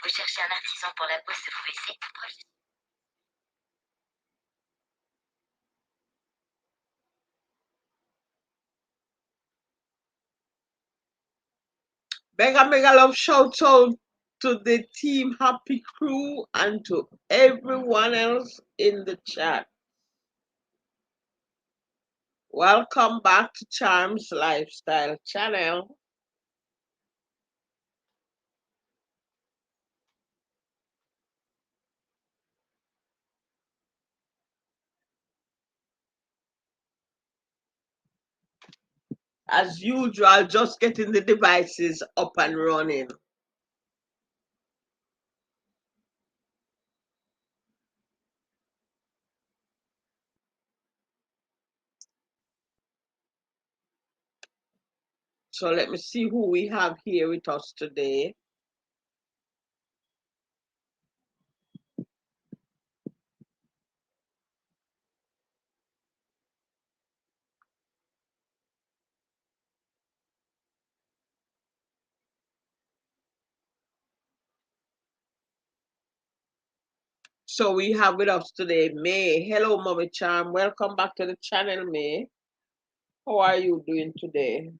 Vous cherchez un artisan pour la pose de vos WC? Mega love shout out to the team Happy Crew and to everyone else in the chat. Welcome back to Charms Lifestyle channel. As usual, just getting the devices up and running. So let me see who we have here with us today. So we have with us today May. Hello, Mommy Charm. Welcome back to the channel, May. How are you doing today?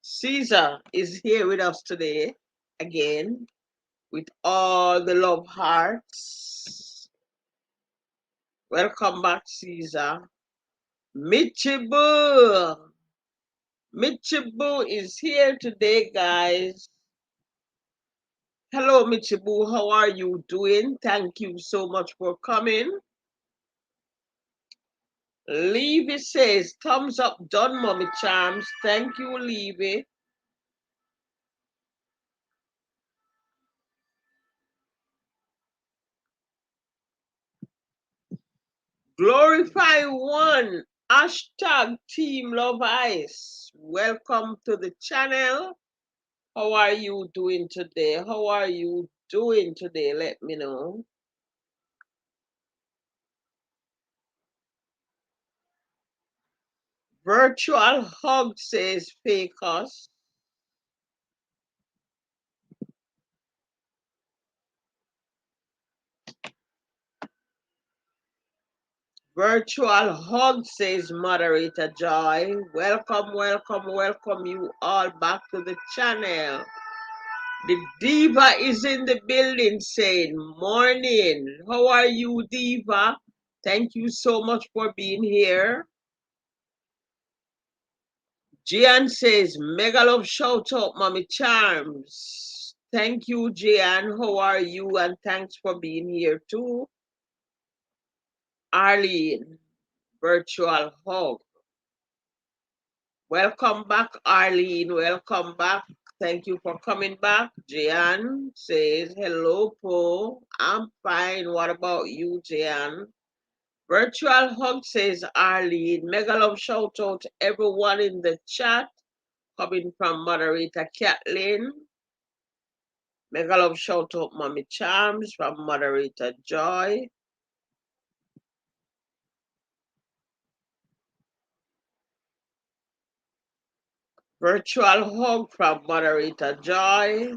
Caesar is here with us today again with all the love hearts. Welcome back, Caesar. Michibu. Michibu is here today, guys. Hello, Michibu. How are you doing? Thank you so much for coming. Levy says, thumbs up, done, Mommy Charms. Thank you, Levy. Glorify One, hashtag Team Love Ice. Welcome to the channel. How are you doing today? How are you doing today? Let me know. Virtual Hug says fake us. Virtual Hug says Moderator Joy. Welcome, welcome, welcome you all back to the channel. The Diva is in the building saying, morning. How are you, Diva? Thank you so much for being here. Gian says, mega love shout out, Mommy Charms. Thank you, Gian. How are you? And thanks for being here too. Arlene, virtual hug. Welcome back, Arlene. Welcome back. Thank you for coming back. Gian says, hello, Po. I'm fine. What about you, Gian? Virtual hug says Arlene. Mega love shout out to everyone in the chat. Coming from moderator Kathleen. Mega love shout out Mommy Charms from moderator Joy. Virtual hug from moderator Joy.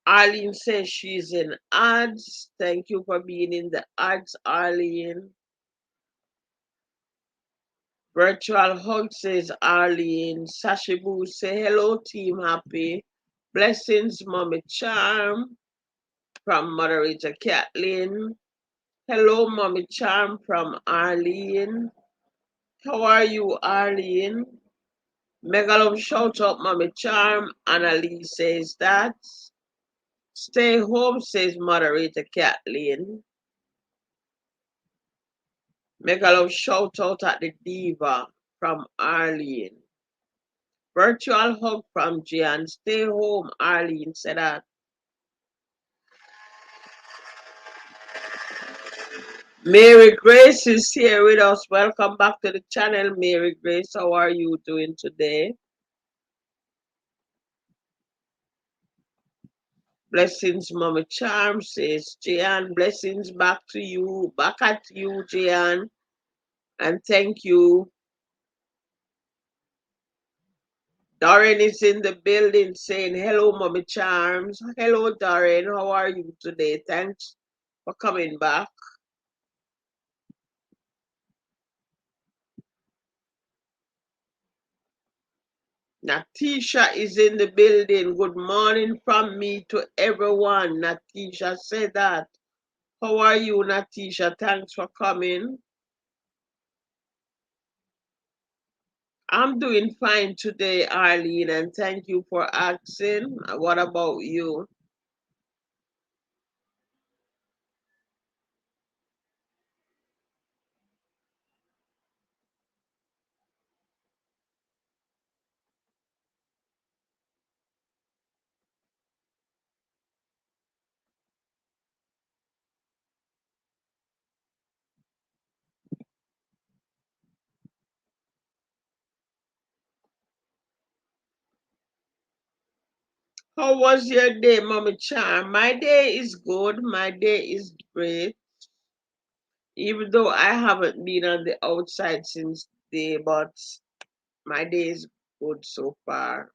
Arlene says she's in ads. Thank you for being in the ads, Arlene. Virtual hug says Arlene. Sashibu say hello, team happy. Blessings, Mommy Charm from moderator Kathleen. Hello, Mommy Charm from Arlene. How are you, Arlene? Mega love shout out, Mommy Charm. Annalise says that. Stay home, says moderator Kathleen. Mega love shout out at the Diva from Arlene. Virtual hug from Gian. Stay home, Arlene said that. Mary Grace is here with us. Welcome back to the channel, Mary Grace. How are you doing today? Blessings, Mommy Charm, says Gian. Blessings back to you, back at you, Gian. And thank you. Darren is in the building saying, hello, Mommy Charms. Hello, Darren. How are you today? Thanks for coming back. Natisha is in the building. Good morning from me to everyone. Natisha said that. How are you, Natisha? Thanks for coming. I'm doing fine today, Arlene, and thank you for asking. What about you? How was your day, Mommy Charm? My day is good. My day is great. Even though I haven't been on the outside since day, but my day is good so far.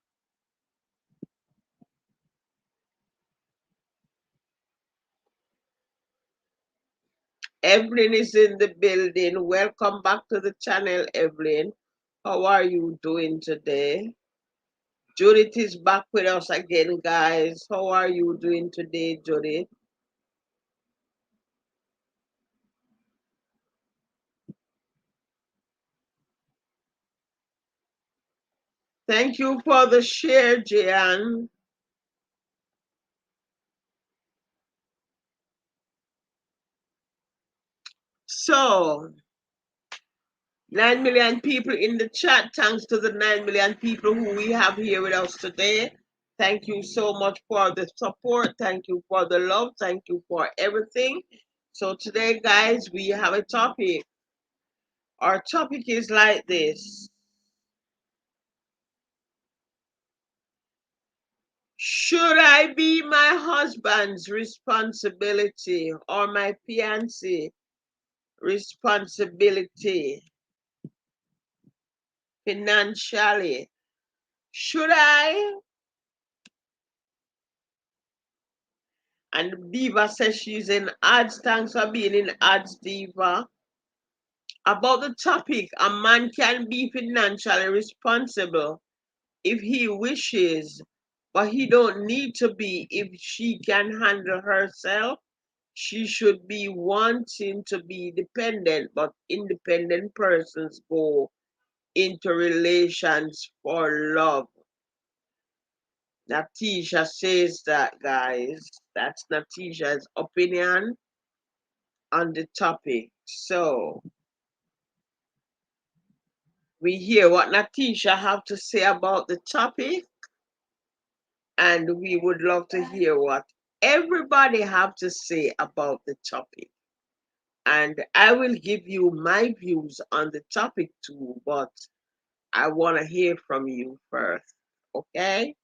Evelyn is in the building. Welcome back to the channel, Evelyn. How are you doing today? Judith is back with us again, guys. How are you doing today, Judith? Thank you for the share, Jan. So, 9 million people in the chat. Thanks to the 9 million people who we have here with us today. Thank you so much for the support. Thank you for the love. Thank you for everything. So today, guys, we have a topic. Our topic is like this. Should I be my husband's responsibility or my fiancé responsibility financially? Should I? And Diva says she's in ads. Thanks for being in ads, Diva. About the topic, a man can be financially responsible if he wishes, but he don't need to be if she can handle herself. She should be wanting to be dependent, but independent persons go into relations for love. Natisha says that, guys. That's Natisha's opinion on the topic. So we hear what Natisha have to say about the topic, and we would love to hear what everybody have to say about the topic. And I will give you my views on the topic too, but I want to hear from you first. Okay?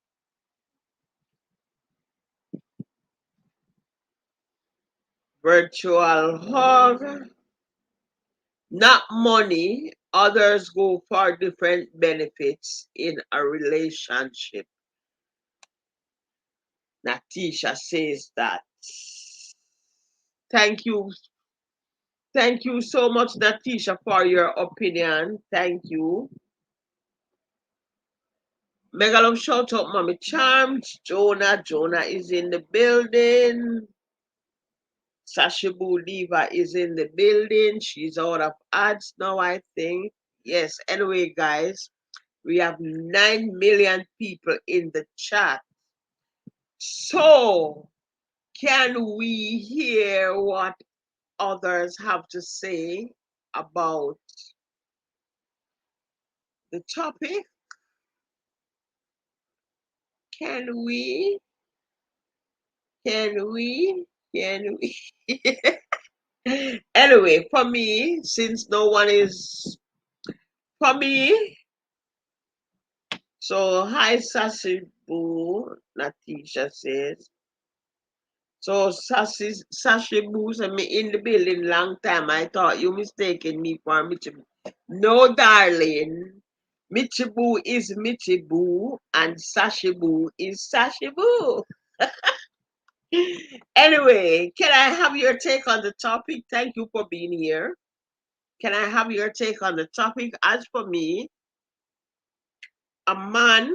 Virtual hug, not money. Others go for different benefits in a relationship. Natisha says that. Thank you. Thank you so much, Natisha, for your opinion. Thank you. Mega love shout out, Mommy Charms. Jonah. Jonah is in the building. Sashibu Diva is in the building. She's out of ads now, I think. Yes, anyway, guys, we have 9 million people in the chat. So, can we hear what others have to say about the topic? Can we? Can we? Can we? Anyway, for me, since no one is for me, so hi Sassy Boo, Natisha says. So Sassy Boo said me in the building long time. I thought you mistaken me for me to no darling. Michibu is Michibu and Sashibu is Sashibu. Anyway, can I have your take on the topic? Thank you for being here. Can I have your take on the topic? As for me, a man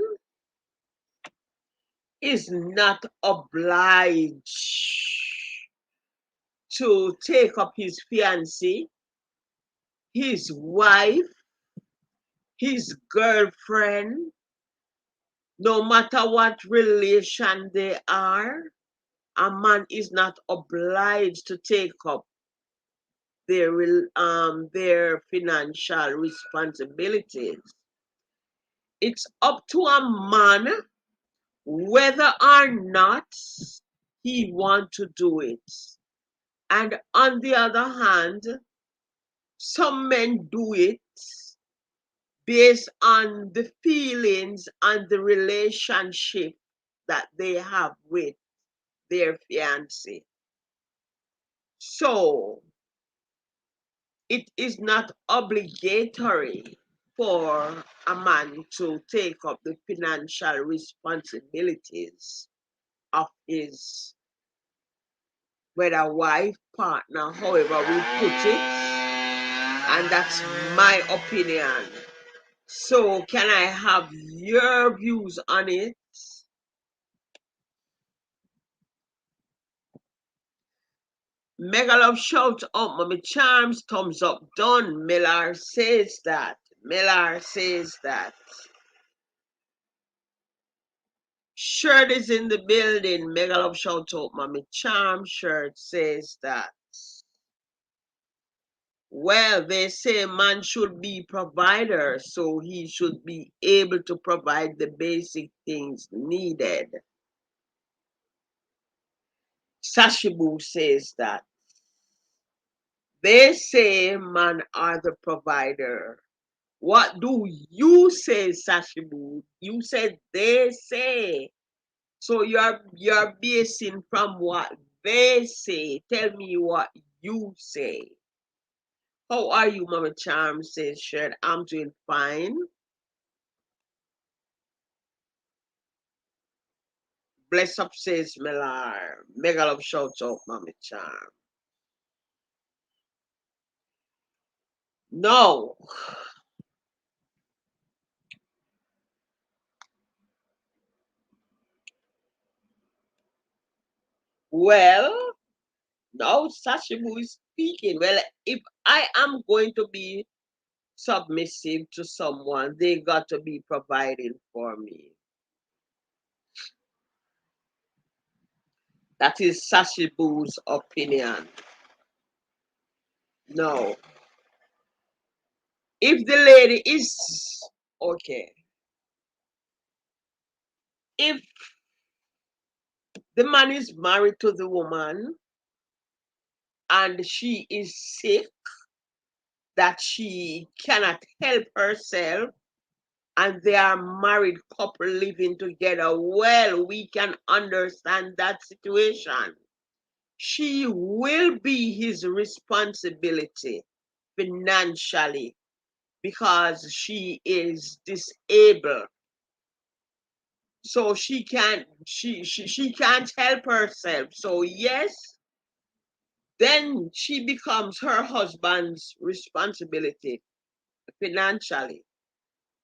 is not obliged to take up his fiancée, his wife, his girlfriend, no matter what relation they are. A man is not obliged to take up their financial responsibilities. It's up to a man whether or not he want to do it. And on the other hand, some men do it based on the feelings and the relationship that they have with their fiancé. So it is not obligatory for a man to take up the financial responsibilities of his, whether wife, partner, however we put it. And that's my opinion. So can I have your views on it? Mega love shout out, Mommy Charms, thumbs up done. Millar says that. Millar says that. Shirt is in the building. Mega love shout out, Mommy Charms. Shirt says that. Well, they say man should be provider, so he should be able to provide the basic things needed. Sashibu says that. They say man are the provider. What do you say, Sashibu? You said they say. So you're basing from what they say. Tell me what you say. How are you, Mama Charm? Says Shirt. I'm doing fine. Bless up, says Millar. Mega love shouts out, Mama Charm. No. Well, now Sashibu is speaking. Well, if I am going to be submissive to someone, they got to be providing for me. That is Sashibu's opinion. No. If the lady is okay, if the man is married to the woman and she is sick, that she cannot help herself, and they are married couple living together, well, we can understand that situation. She will be his responsibility financially because she is disabled. So she can't help herself. So yes, then she becomes her husband's responsibility financially.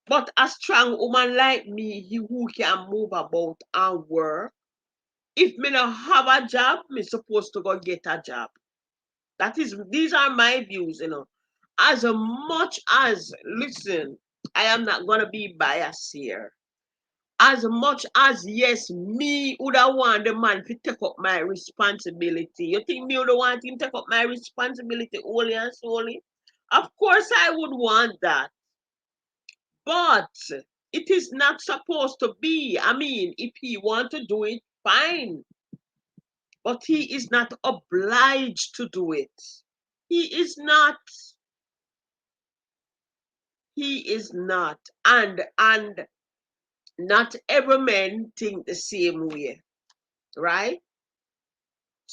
But a strong woman like me, who can move about and work, if me not have a job, me supposed to go get a job. These are my views. As much as, listen, I am not gonna be biased here. As much as, yes, me would have want the man to take up my responsibility. You think me would want him to take up my responsibility only and solely? Of course I would want that. But it is not supposed to be. I mean, if he want to do it, fine. But he is not obliged to do it. He is not. He is not. And not every man think the same way, right?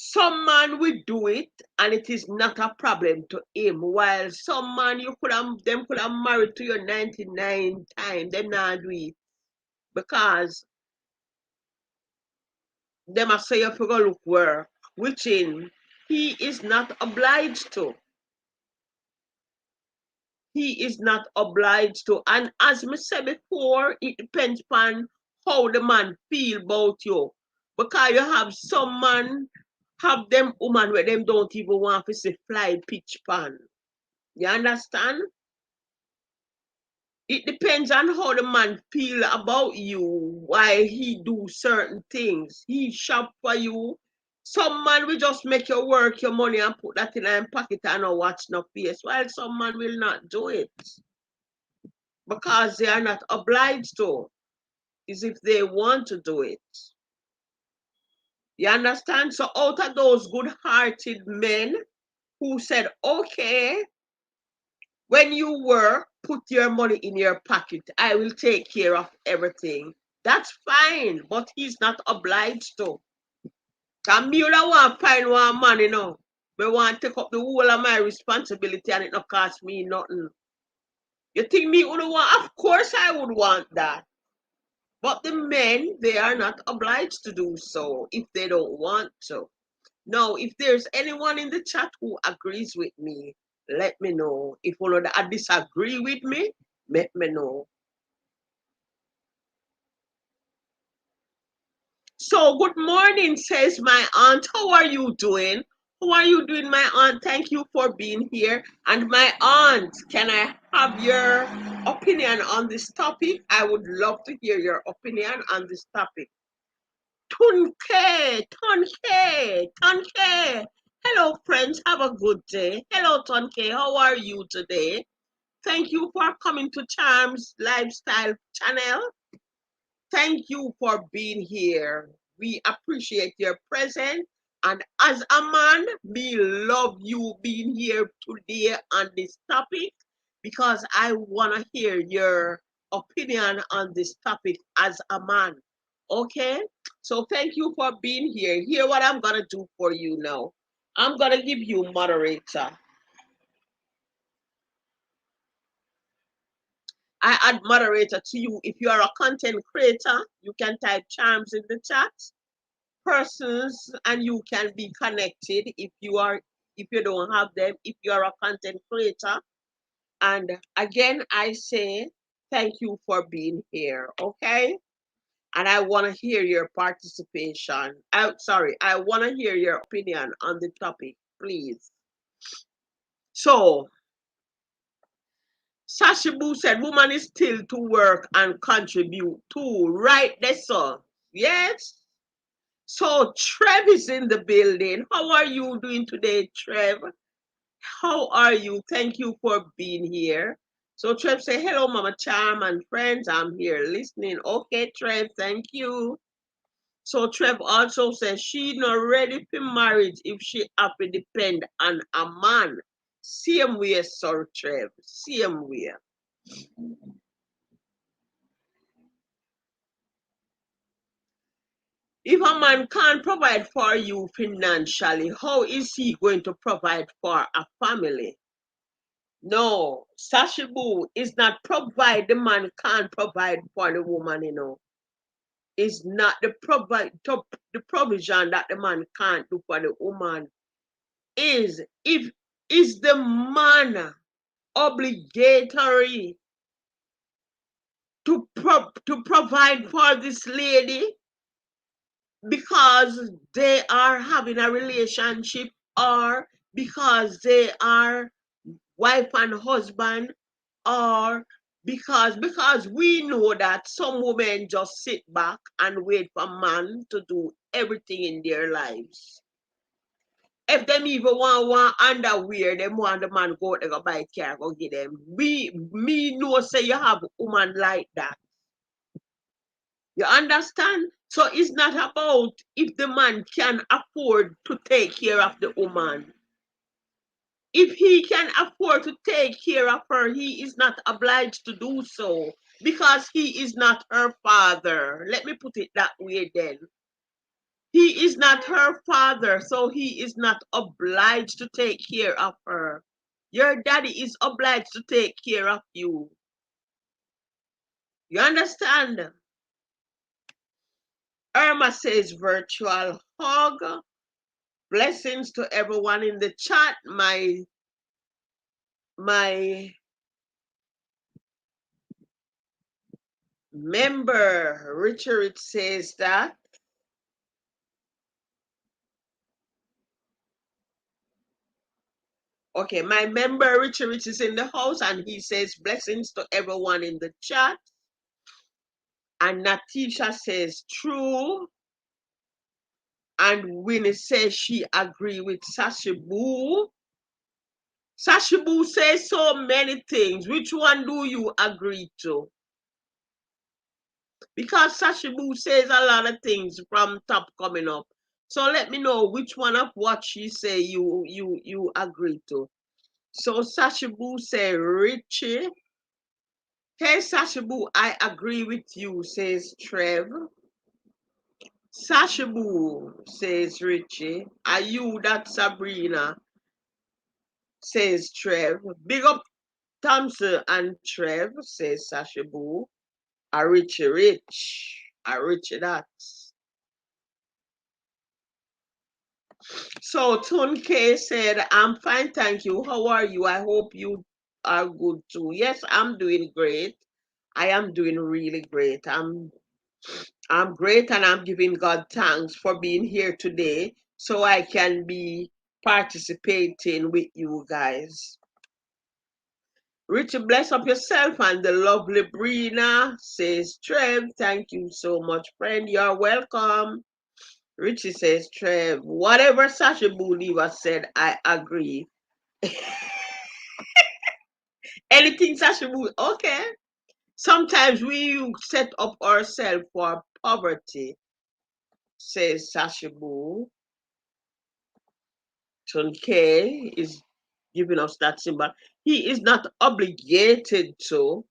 Some man will do it and it is not a problem to him. While some man them could have married to you 99 times, them not do it. Because them a say you go look work, which in he is not obliged to. He is not obliged to. And as me said before, it depends upon how the man feel about you. Because you have some man have them woman where them don't even want to see fly pitch pan. You understand? It depends on how the man feel about you, why he do certain things. He shop for you. Some man will just make you work your money and put that in a pocket and not watch no face, while some man will not do it because they are not obliged to. Is if they want to do it. You understand? So out of those good-hearted men who said, okay, when you work, put your money in your pocket. I will take care of everything. That's fine, but he's not obliged to. Because me don't want to find one man, you know. I want to take up the whole of my responsibility and it not cost me nothing. You think me would want? Of course I would want that. But the men, they are not obliged to do so if they don't want to. Now, if there's anyone in the chat who agrees with me, let me know. If one that disagree with me, let me know. So, good morning, says my aunt. How are you doing? How are you doing, my aunt? Thank you for being here. And my aunt, can I have your opinion on this topic? I would love to hear your opinion on this topic. Tunke, Tonke, Tonke. Hello, friends. Have a good day. Hello, Tonke. How are you today? Thank you for coming to Charms Lifestyle Channel. Thank you for being here. We appreciate your presence. And as a man, we love you being here today on this topic because I want to hear your opinion on this topic as a man. Okay? So thank you for being here. Hear what I'm going to do for you now. I'm going to give you moderator. I add moderator to you. If you are a content creator, you can type charms in the chat. Persons and you can be connected if you don't have them, if you are a content creator. And again, I say thank you for being here, okay? And I want to hear your participation. I want to hear your opinion on the topic, please. So, Sashibu said, woman is still to work and contribute too. Right there, so. Yes. So, Trev is in the building. How are you doing today, Trev? How are you? Thank you for being here. So, Trev say, hello, Mama Charm and friends. I'm here listening. Okay, Trev, thank you. So Trev also says she not ready for marriage if she have to depend on a man. Same way, Sir Trev. Same way. If a man can't provide for you financially, how is he going to provide for a family? No, Sashibu is not provide. The man can't provide for the woman, you know. It's not the provision that the man can't do for the woman. Is the man obligatory to provide for this lady because they are having a relationship or because they are wife and husband or because we know that some women just sit back and wait for man to do everything in their lives. If them even want underwear, them want the man go they go buy car, go get them. Me know say you have a woman like that. You understand? So it's not about if the man can afford to take care of the woman. If he can afford to take care of her, he is not obliged to do so because he is not her father. Let me put it that way then. He is not her father, so he is not obliged to take care of her. Your daddy is obliged to take care of you. You understand? Irma says virtual hug. Blessings to everyone in the chat. My member Richard says that. Okay, my member Richard is in the house and he says blessings to everyone in the chat. And Natisha says true. And Winnie says she agree with Sashibu. Sashibu says so many things. Which one do you agree to? Because Sashibu says a lot of things from top coming up. So let me know which one of what she say you agree to. So Sashibu say Richie. Hey Sashibu, I agree with you, says Trev. Sashibu, says Richie. Are you that Sabrina? Says Trev. Big up Thompson and Trev, says Sashibu. A Richie Rich. A Richie that. So Tunke said, I'm fine, thank you. How are you? I hope you are good too. Yes, I'm doing great. I am doing really great. I'm great and I'm giving God thanks for being here today so I can be participating with you guys. Richard, bless up yourself and the lovely Brina, says Trev. Thank you so much, friend. You're welcome. Richie says, Trev, whatever Sasha Bolivar said, I agree. Anything Sasha Bolivar, okay. Sometimes we set up ourselves for poverty, says Sasha Boo. K is giving us that symbol. He is not obligated to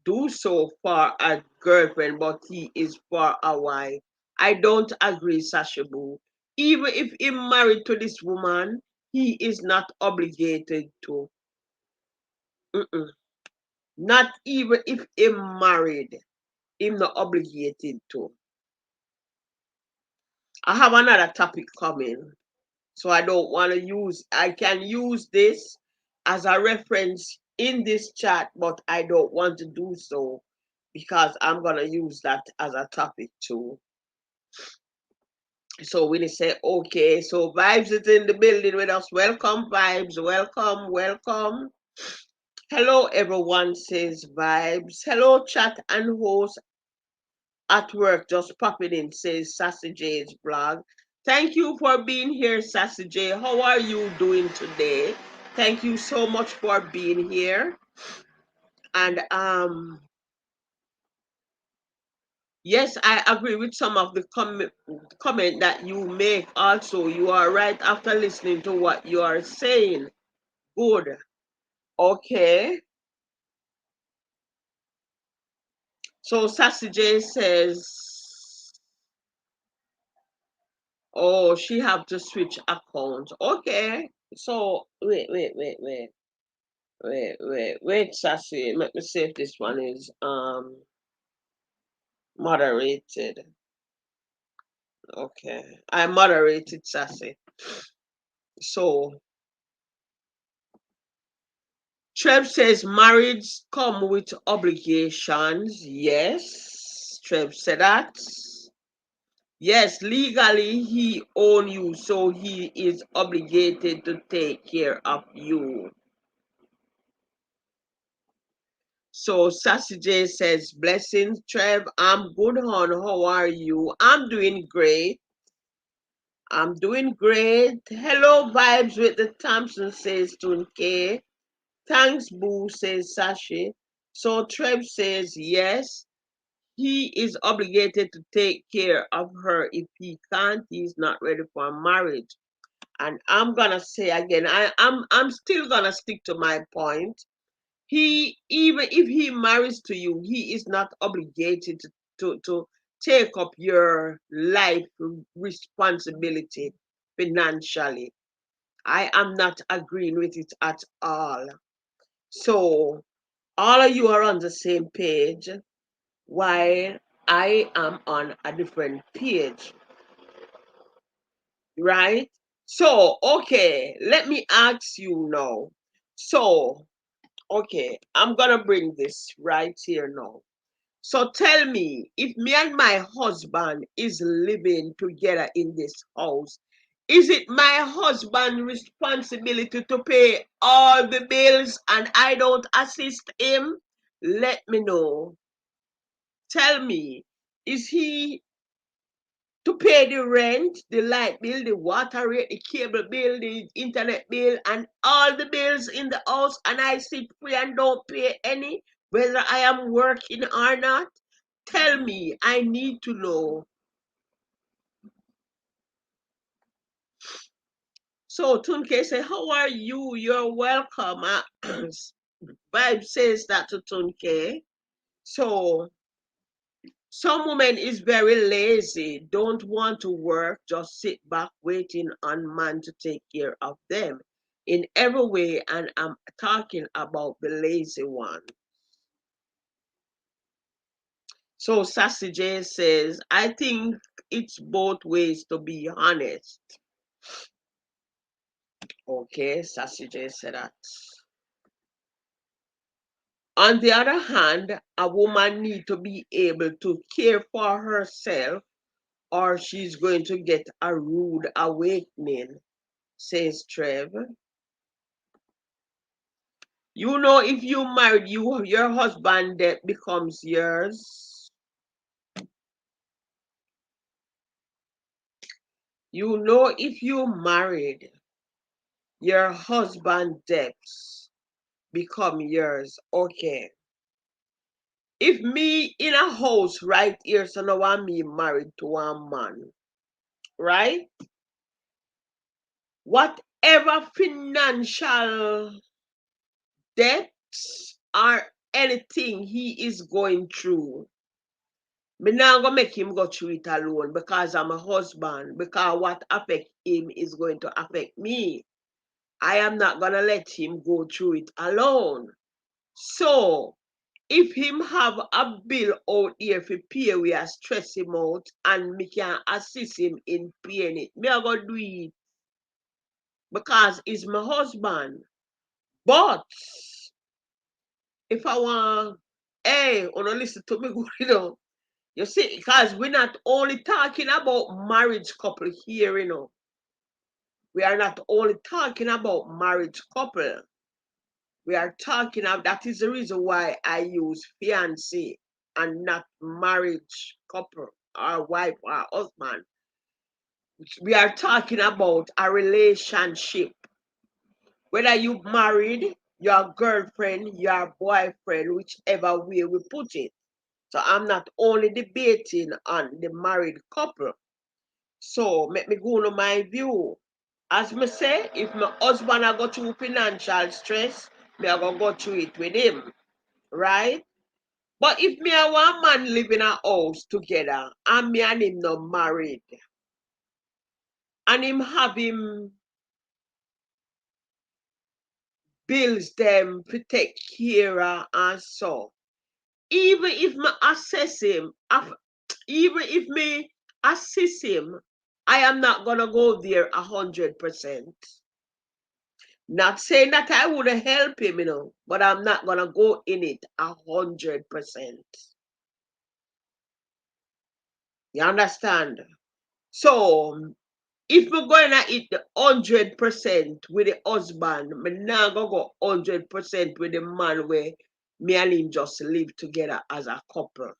do so for a girlfriend, but he is for a wife. I don't agree, Sasha Boo. Even if he's married to this woman, he is not obligated to. Mm-mm. Not even if he's married, he's not obligated to. I have another topic coming, so I don't want to use, I can use this as a reference in this chat, but I don't want to do so because I'm going to use that as a topic too. So when they say, okay, so Vibes is in the building with us. Welcome, Vibes. Welcome, welcome. Hello, everyone, says Vibes. Hello, chat and host at work, just popping in, says Sassy J's blog. Thank you for being here, Sassy J. How are you doing today? Thank you so much for being here. And yes, I agree with some of the comment that you make also. You are right after listening to what you are saying. Good. Okay. So Sassy J says, oh, she have to switch account. Okay. So wait, Sassy. Let me see if this one is moderated. Okay. I moderated Sassy. So Trev says marriage come with obligations. Yes. Trev said that. Yes, legally he own you, so he is obligated to take care of you. So Sassy J says, blessings, Trev. I'm good, hon. How are you? I'm doing great. I'm doing great. Hello, Vibes with the Thompson, says Tunke. Thanks, Boo, says Sashi. So Trev says, yes, he is obligated to take care of her. If he can't, he's not ready for marriage. And I'm gonna say again, I'm still gonna stick to my point. He, even if he marries to you, he is not obligated to take up your life responsibility financially. I am not agreeing with it at all. So all of you are on the same page while I am on a different page, right? So, okay, let me ask you now. So, okay, I'm gonna bring this right here now. So tell me, if me and my husband is living together in this house, is it my husband's responsibility to pay all the bills and I don't assist him? Let me know. Tell me, is he to pay the rent, the light bill, the water rate, the cable bill, the internet bill, and all the bills in the house, and I sit free and don't pay any, whether I am working or not? Tell me, I need to know. So Tunke say, how are you? You're welcome. Vibe says that to Tunke. So some women is very lazy, don't want to work, just sit back waiting on man to take care of them in every way, and I'm talking about the lazy one. So Sassy J says, I think it's both ways, to be honest. Okay, Sassy J said that. On the other hand, a woman needs to be able to care for herself or she's going to get a rude awakening, says Trev. You know, if you married, your husband debt becomes yours. You know, if you married, your husband debts become yours. Okay. If me in a house right here, so now I'm me married to a man, right? Whatever financial debts or anything he is going through, me not gonna make him go through it alone because I'm a husband. Because what affect him is going to affect me. I am not gonna let him go through it alone. So if him have a bill out here for pay, we are stress him out and me can assist him in paying it. Me I go do it because he's my husband. But if I want, hey, wanna listen to me good, You see, because we're not only talking about marriage couple here, We are not only talking about marriage couple. We are talking about, that is the reason why I use fiancé and not marriage couple or wife or husband. We are talking about a relationship. Whether you married, your girlfriend, your boyfriend, whichever way we put it. So I'm not only debating on the married couple. So let me go on my view. As me say, if my husband I go through financial stress, me I go through it with him, right? But if me and one man live in a house together and me and him not married, and him have him bills them to take care of and so, even if me assess him, even if me assist him, I am not gonna go there 100%. Not saying that I would help him, but I'm not gonna go in it 100%. You understand? So if we're gonna eat the 100% with the husband, me not gonna go 100% with the man where me and him just live together as a couple.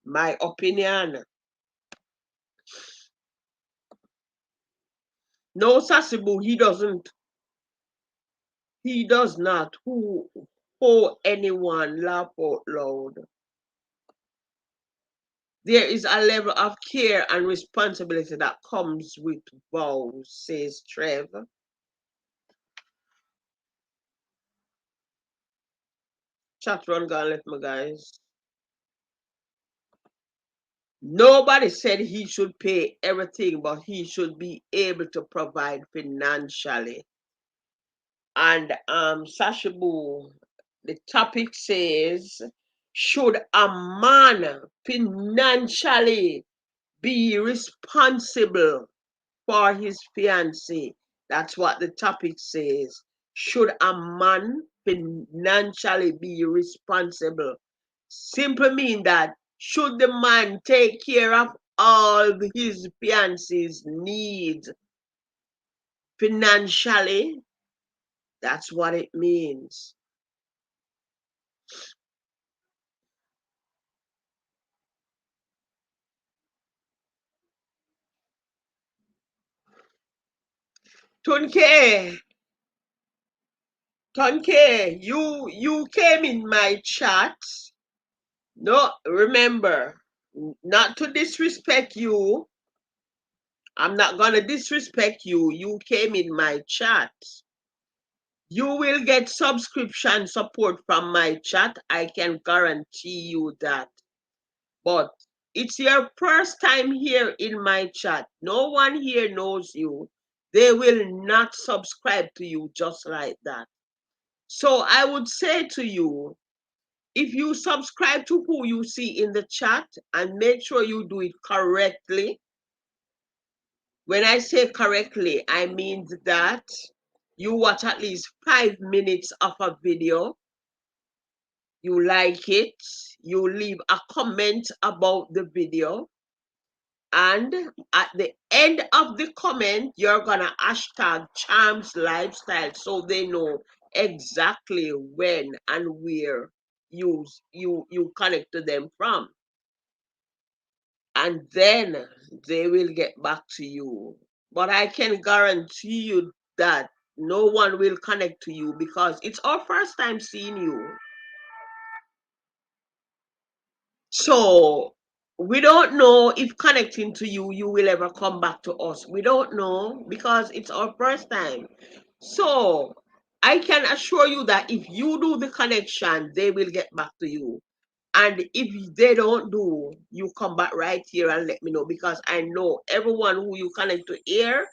My opinion. No, Sasibu, he does not who owe anyone laugh out loud. There is a level of care and responsibility that comes with vows, says Trev. Chat run gone left me, guys. Nobody said he should pay everything, but he should be able to provide financially. And Sashabu, the topic says, should a man financially be responsible for his fiancée? That's what the topic says. Should a man financially be responsible? Simply mean that should the man take care of all his fiancee's needs financially? That's what it means. Tunke, Tunke, you came in my chat. No, remember, not to disrespect you. I'm not gonna disrespect you. You came in my chat. You will get subscription support from my chat. I can guarantee you that. But it's your first time here in my chat. No one here knows you. They will not subscribe to you just like that. So I would say to you, if you subscribe to who you see in the chat and make sure you do it correctly. When I say correctly, I mean that you watch at least 5 minutes of a video, you like it, you leave a comment about the video, and at the end of the comment, you're gonna hashtag Charms Lifestyle so they know exactly when and where you connect to them from. And then they will get back to you. But I can guarantee you that no one will connect to you because it's our first time seeing you. So we don't know if connecting to you, you will ever come back to us. We don't know because it's our first time. So I can assure you that if you do the connection, they will get back to you. And if they don't do, you come back right here and let me know because I know everyone who you connect to here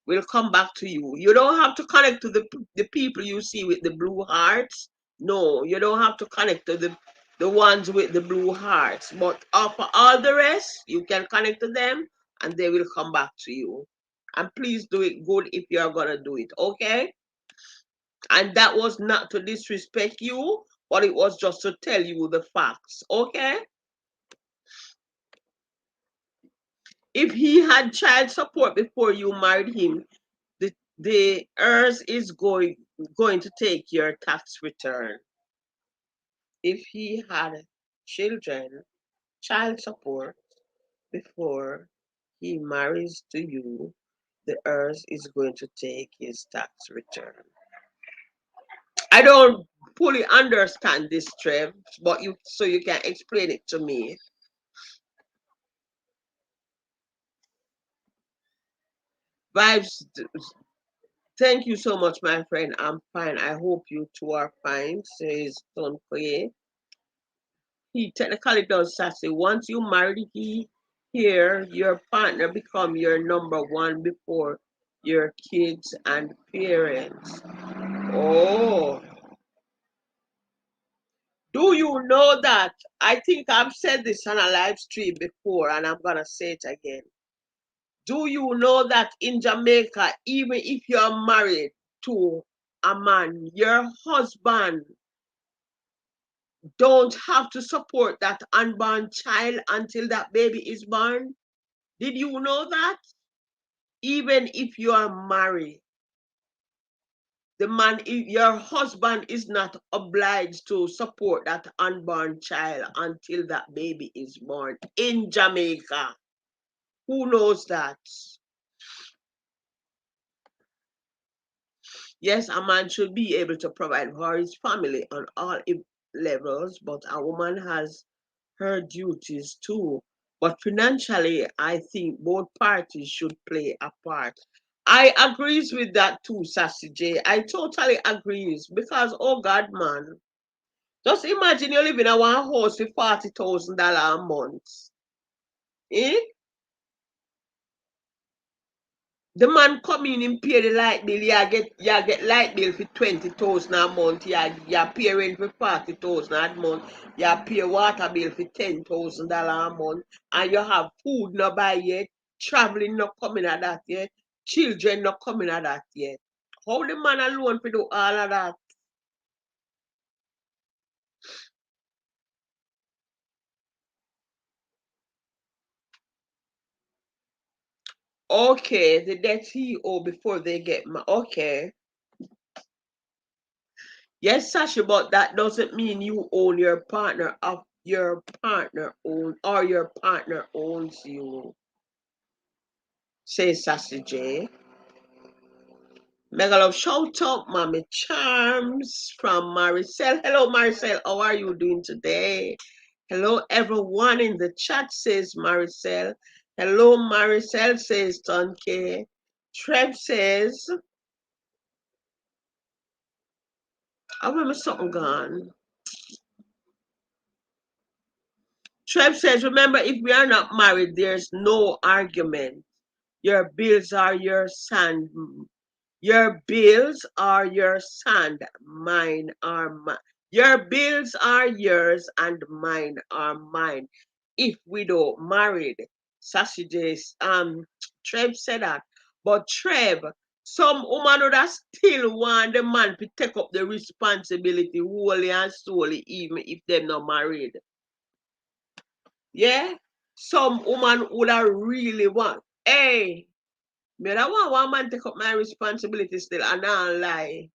will come back to you. You don't have to connect to the people you see with the blue hearts. No, you don't have to connect to the ones with the blue hearts. But for all the rest, you can connect to them and they will come back to you. And please do it good if you're gonna do it, okay? And that was not to disrespect you, but it was just to tell you the facts, okay? If he had child support before you married him, the heirs is going to take your tax return. If he had children, child support before he marries to you, the heirs is going to take his tax return. I don't fully understand this, Trev, but you can explain it to me. Vibes, thank you so much, my friend. I'm fine. I hope you two are fine, says Don Koye. He technically does sassy. Once you marry here, your partner become your number one before your kids and parents. Oh, do you know that? I think I've said this on a live stream before, and I'm gonna say it again. Do you know that in Jamaica, even if you're married to a man, your husband don't have to support that unborn child until that baby is born? Did you know that? Even if you are married, your husband is not obliged to support that unborn child until that baby is born in Jamaica. Who knows that? Yes, a man should be able to provide for his family on all levels, but a woman has her duties too. But financially, I think both parties should play a part. I agrees with that too, Sassy J. I totally agrees because oh God, man, just imagine you live in a one house with $40,000 a month. Eh? The man come in and pay the light bill, you get light bill for 20,000 a month, you pay rent for 40,000 a month, you pay water bill for $10,000 a month, and you have food not buy yet, traveling not coming at that yet, children not coming at that yet. How the man alone for do all of that? Okay, the debt he owe before they get married. Okay. Yes, Sasha, but that doesn't mean you own your partner of your partner own or your partner owns you. Say Sassy J. Mega love shout out Mommy Charms from Maricel. Hello Maricel, how are you doing today? Hello everyone in the chat, says Maricel. Hello Maricel, says Tonke. Trev says, I remember something gone. Trev says, remember, if we are not married, there's no argument. Your bills are your sand. Your bills are your sand. Mine are mine. Your bills are yours and mine are mine. If we don't married, sausages. Trev said that. But Trev, some woman would have still want the man to take up the responsibility wholly and solely, even if they're not married. Yeah? Some woman would have really want. Hey, me that one man take up my responsibility still and not lie.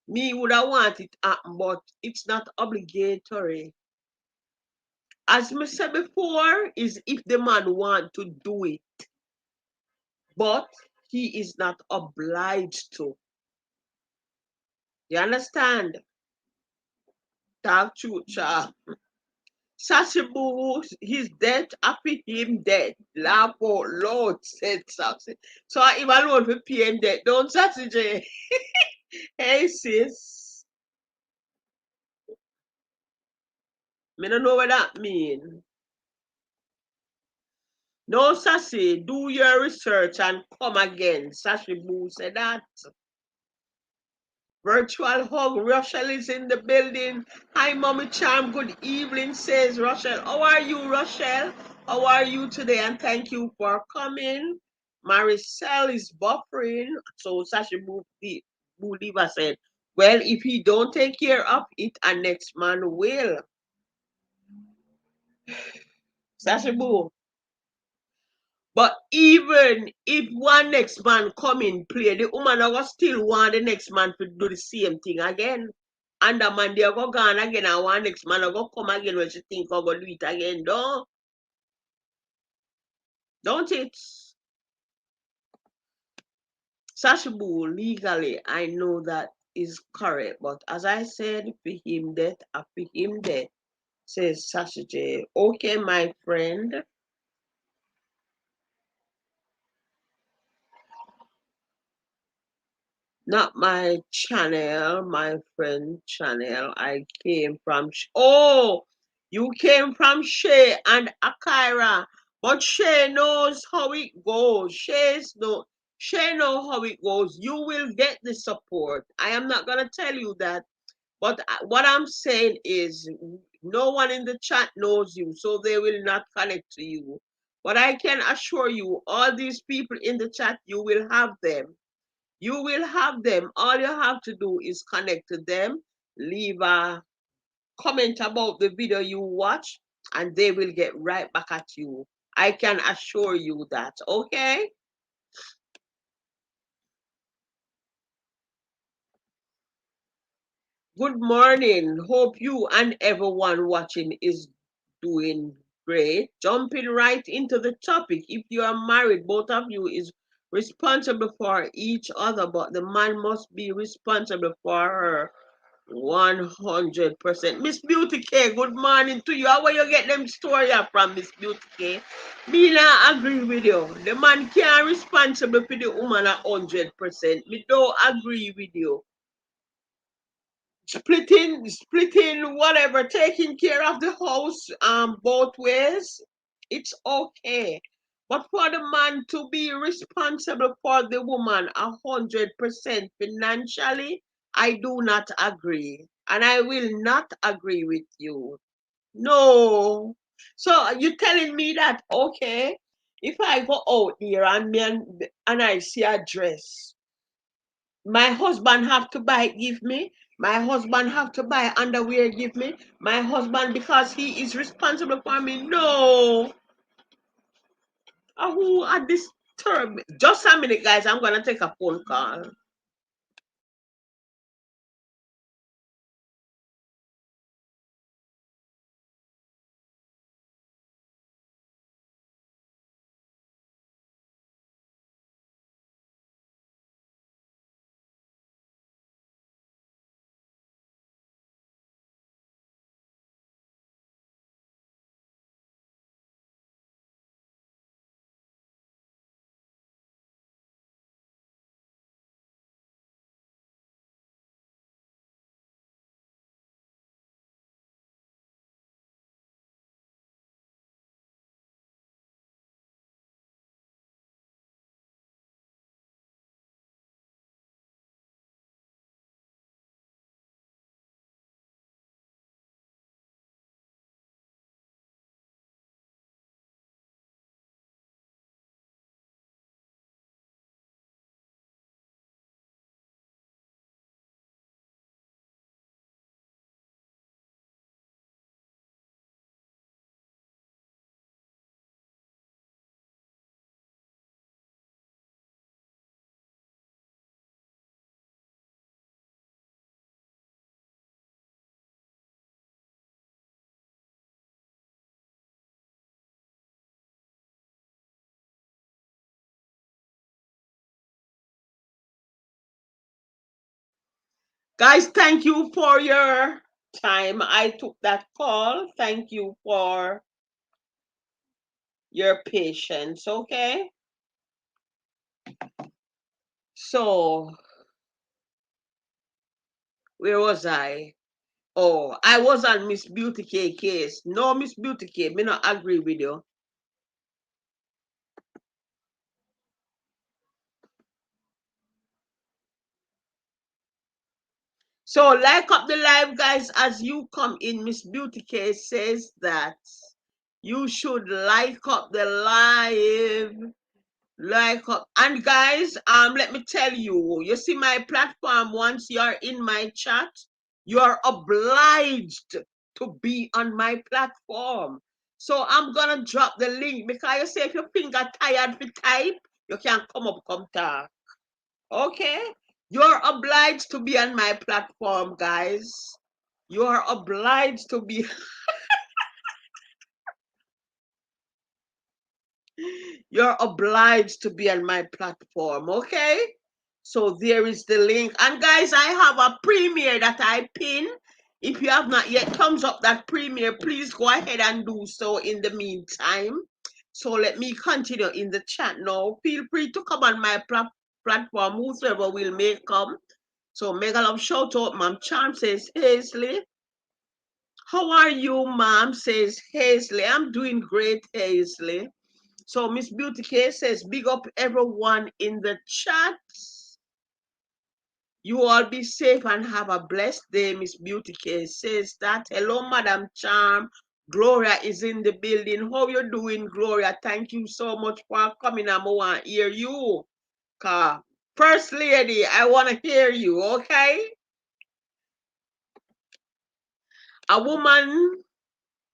Me would have want it happen, but it's not obligatory. As me said before, is if the man want to do it, but he is not obliged to. You understand? Talk truth, child. Sassy boo, he's dead, happy him dead. Laugh out loud, said Sassy. So I even alone for pay him dead. Don't Sassy J. Hey sis. Me don't know what that mean. No, Sassy, do your research and come again. Sassy boo said that. Virtual hug. Rochelle is in the building. Hi, Mommy Charm. Good evening, says Rochelle. How are you, Rochelle? How are you today? And thank you for coming. Maricel is buffering. So Sashi Budiva said, well, if he don't take care of it, a next man will. Sashi Boo. But even if one next man come in play, the woman will still want the next man to do the same thing again. And the man they go gone again and one next man will go come again when she think I'll go do it again. Don't it? Sashibu, legally, I know that is correct. But as I said, for him that, for him that, says Sasha J. Okay, my friend. Not my channel, my friend channel. I came from. Oh, you came from Shay and Akira, but Shay knows how it goes. Shay know how it goes. You will get the support. I am not gonna tell you that, but what I'm saying is, no one in the chat knows you, so they will not connect to you. But I can assure you, all these people in the chat, you will have them. You will have them. All you have to do is connect to them, leave a comment about the video you watch, and they will get right back at you. I can assure you that, okay? Good morning. Hope you and everyone watching is doing great. Jumping right into the topic. If you are married, both of you is responsible for each other, but the man must be responsible for her 100%. Miss Beauty K, good morning to you. How will you get them story from, Miss Beauty K? Me not agree with you. The man can't responsible for the woman 100%. Me don't agree with you. Splitting whatever, taking care of the house both ways. It's okay. But for the man to be responsible for the woman 100% financially, I do not agree. And I will not agree with you. No. So you're telling me that, okay, if I go out there and I see a dress, my husband have to buy it, give me. My husband have to buy underwear, give me. My husband, because he is responsible for me. No. Who are disturbed? Just a minute, guys. I'm gonna take a phone call. Guys, thank you for your time. I took that call. Thank you for your patience. Okay. So, where was I? Oh, I was on Miss Beauty K case. No, Miss Beauty K, me not agree with you. So, like up the live, guys, as you come in. Miss Beauty K says that you should like up the live. Like up. And guys, let me tell you, you see my platform, once you're in my chat, you're obliged to be on my platform. So I'm gonna drop the link, because you say if your finger tired for type, you can come up, come talk. Okay? You're obliged to be on my platform, guys. You are obliged to be. You're obliged to be on my platform, okay? So there is the link. And guys, I have a premiere that I pin. If you have not yet thumbs up that premiere, please go ahead and do so in the meantime. So let me continue in the chat now. Feel free to come on my platform, whosoever will may come. So mega love shout out. Mom Charm says, Hazley. How are you, Mom? Says Hazley. I'm doing great, Hazley. So Miss Beauty K says, big up everyone in the chat. You all be safe and have a blessed day. Miss Beauty K says that. Hello, Madam Charm. Gloria is in the building. How you doing, Gloria? Thank you so much for coming. I want to hear you. First lady, I want to hear you, okay? A woman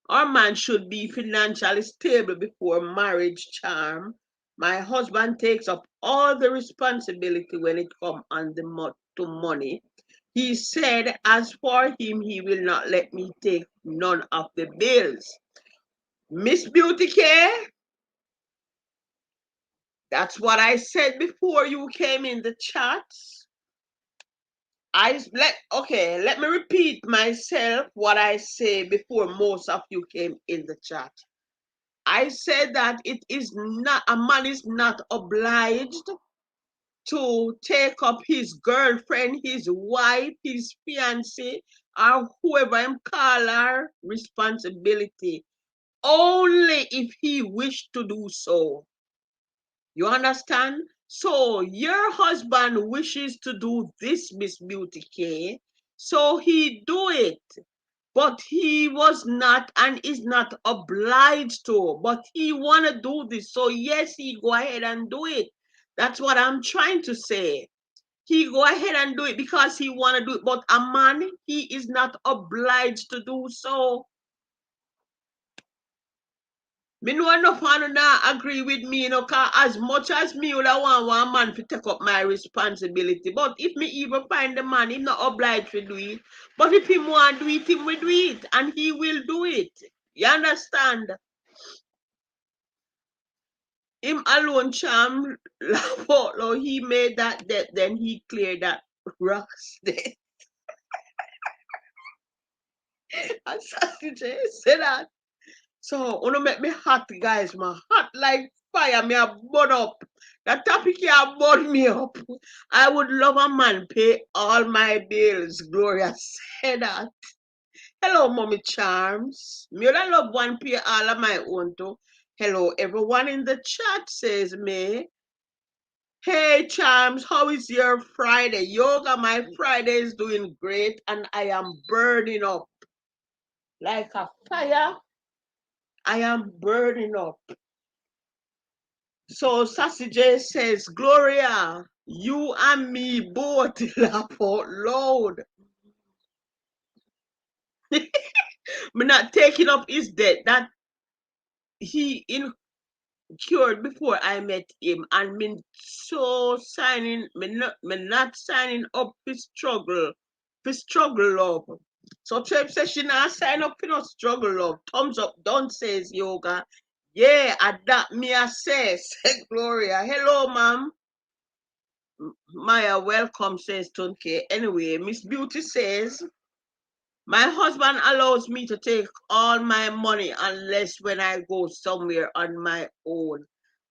or man should be financially stable before marriage, Charm. My husband takes up all the responsibility when it comes on to money. He said, as for him, he will not let me take none of the bills. Miss Beauty Care, that's what I said before you came in the chat. Let me repeat myself what I say before most of you came in the chat. I said that it is not, a man is not obliged to take up his girlfriend, his wife, his fiancée, or whoever him call her responsibility. only if he wished to do so. You understand? So your husband wishes to do this, Miss Beauty K. So he do it. But he was not and is not obliged to. But he wanna do this. So yes, he go ahead and do it. That's what I'm trying to say. He go ahead and do it because he wanna do it. But a man, he is not obliged to do so. Me know enough man not agree with me, cause as much as me would want one man to take up my responsibility. But if me even find the man, him not obliged to do it. But if him want to do it, him will do it. And he will do it. You understand? Him alone charm Laportlo, he made that debt, then he cleared that rocks debt. And Sassy J say that. So, wanna make me hot, guys, man. Hot like fire, me a burn up. That topic here burn me up. I would love a man pay all my bills. Gloria said that. Hello, Mommy Charms. Me would love one pay all of my own too. Hello, everyone in the chat says me. Hey Charms, how is your Friday? Yoga, my Friday is doing great and I am burning up like a fire. I am burning up. So Sassy J says, Gloria, you and me both laugh out loud. Me not taking up his debt that he incurred before I met him, and me not signing up for struggle love. So Treb says she not sign up for no struggle love. Thumbs up, don't says yoga. Yeah, adapt me I says Gloria. Hello, ma'am. Maya, welcome, says Tonke. Anyway, Miss Beauty says, my husband allows me to take all my money unless when I go somewhere on my own,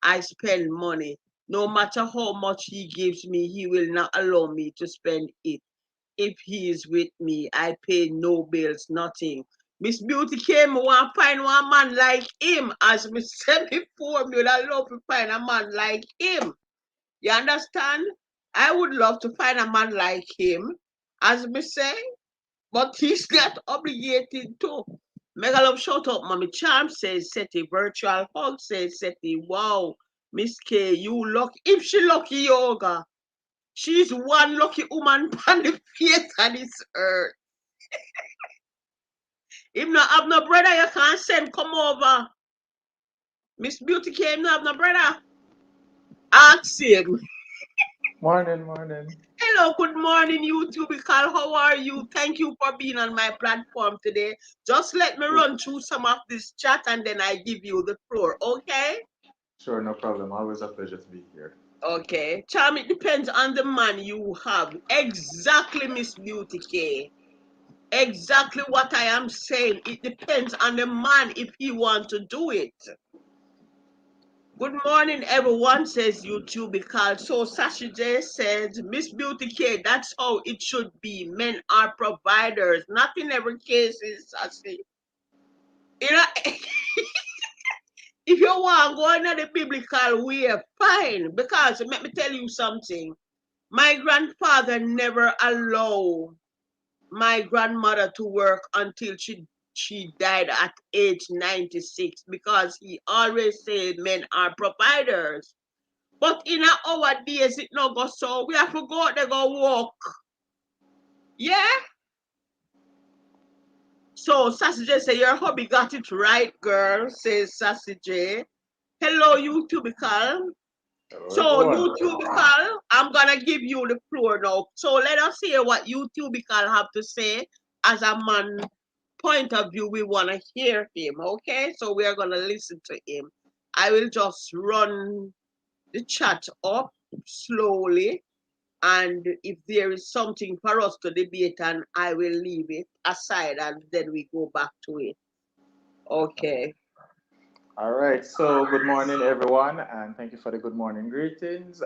I spend money. No matter how much he gives me, he will not allow me to spend it. If he is with me, I pay no bills, nothing. Miss Beauty came, want to find one man like him. As me said before, me would love to find a man like him. You understand? I would love to find a man like him, as me say, but he's not obligated to. Mega love shout out, Mommy Charm says Seti, virtual hug says Seti, wow, Miss K, you lucky. If she lucky yoga, she's one lucky woman on the face of this earth. If not have no brother, you can't send come over. Miss Beauty K, no have no brother. Ask him. Morning, morning. Hello, good morning, YouTube. Because how are you? Thank you for being on my platform today. Just let me run through some of this chat and then I give you the floor, okay? Sure, no problem. Always a pleasure to be here. Okay. Charm, it depends on the man you have. Exactly, Miss Beauty K. Exactly what I am saying. It depends on the man if he want to do it. Good morning, everyone, says YouTube because so Sashi J says, Miss Beauty K, that's how it should be. Men are providers. Not in every case is Sashi. You know, if you want to go into the biblical way, fine. Because let me tell you something. My grandfather never allowed my grandmother to work until she died at age 96 because he always said men are providers. But in our days, it no go so. We have to go out there go walk. Yeah? So Sassy J say your hubby got it right, girl, says Sassy J. Hello, YouTubical. Hello, So everyone. YouTubical, I'm gonna give you the floor now. So let us hear what YouTubical have to say as a man point of view. We wanna hear him, okay? So we are gonna listen to him. I will just run the chat up slowly. And if there is something for us to debate, and I will leave it aside and then we go back to it. Okay. All right. So, good morning, everyone, and thank you for the good morning greetings.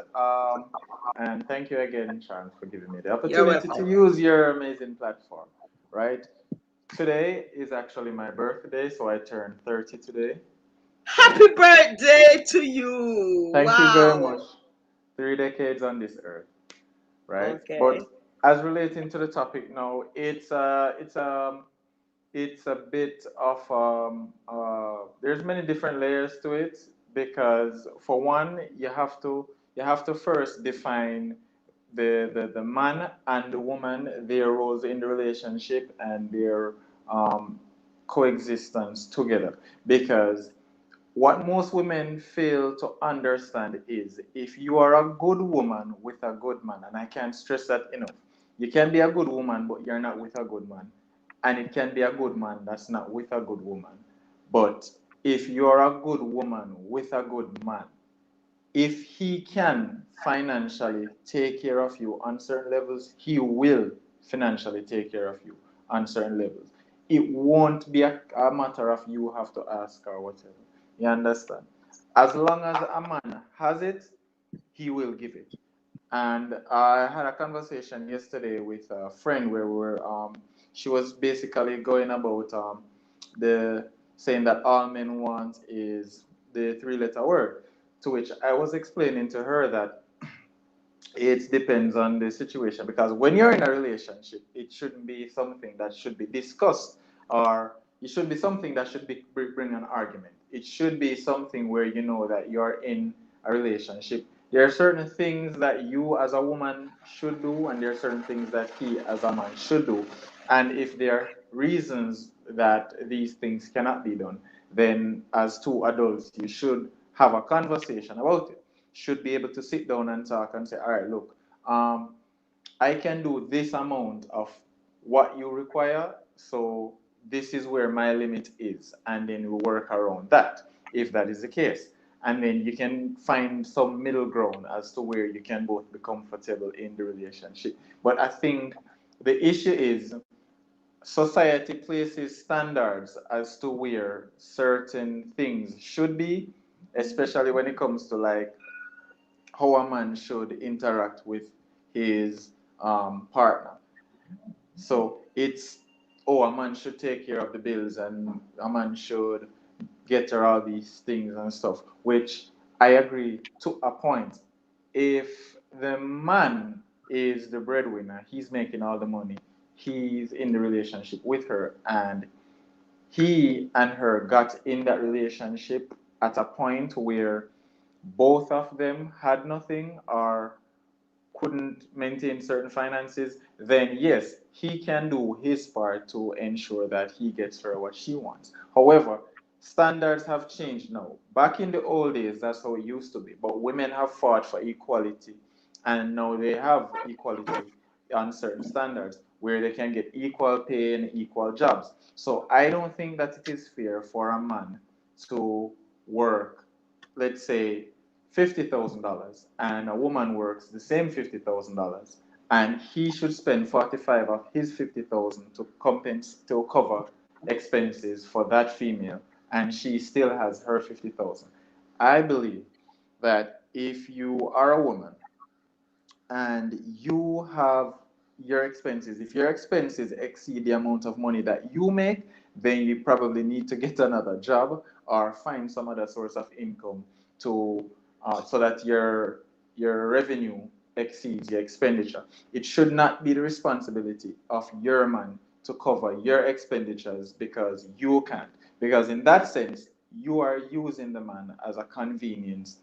And thank you again, Chan, for giving me the You're opportunity to welcome. use your amazing platform. Right. Today is actually my birthday, so I turned 30 today. Happy So birthday to you. thank you very Wow. much. 3 decades on this earth, right? But Okay. as relating to the topic now, it's a bit of there's many different layers to it because for one you have to first define the man and the woman, their roles in the relationship and their um, coexistence together, because what most women fail to understand is if you are a good woman with a good man, and I can't stress that enough, you can be a good woman, but you're not with a good man. And it can be a good man that's not with a good woman. But if you're a good woman with a good man, if he can financially take care of you on certain levels, he will financially take care of you on certain levels. It won't be a matter of you have to ask or whatever. You understand? As long as a man has it, he will give it. And I had a conversation yesterday with a friend where she was basically going about the saying that all men want is the three-letter word, to which I was explaining to her that it depends on the situation, because when you're in a relationship, it shouldn't be something that should be discussed, or it should be something that should bring an argument. It should be something where you know that you're in a relationship. There are certain things that you as a woman should do, and there are certain things that he as a man should do. And if there are reasons that these things cannot be done, then as two adults, you should have a conversation about it. Should be able to sit down and talk and say, all right, look, I can do this amount of what you require, so this is where my limit is, and then we work around that, if that is the case. And then you can find some middle ground as to where you can both be comfortable in the relationship. But I think the issue is society places standards as to where certain things should be, especially when it comes to like how a man should interact with his partner. So it's, oh, a man should take care of the bills and a man should get her all these things and stuff, which I agree to a point. If the man is the breadwinner, he's making all the money, he's in the relationship with her, and he and her got in that relationship at a point where both of them had nothing or couldn't maintain certain finances, then yes, he can do his part to ensure that he gets her what she wants. However, standards have changed now. Back in the old days, that's how it used to be. But women have fought for equality, and now they have equality on certain standards where they can get equal pay and equal jobs. So I don't think that it is fair for a man to work, let's say, $50,000, and a woman works the same $50,000, and he should spend 45 of his 50,000 to cover expenses for that female, and she still has her 50,000. I believe that if you are a woman and you have your expenses, if your expenses exceed the amount of money that you make, then you probably need to get another job or find some other source of income to so that your revenue exceeds your expenditure. It should not be the responsibility of your man to cover your expenditures because you can't. Because in that sense, you are using the man as a convenience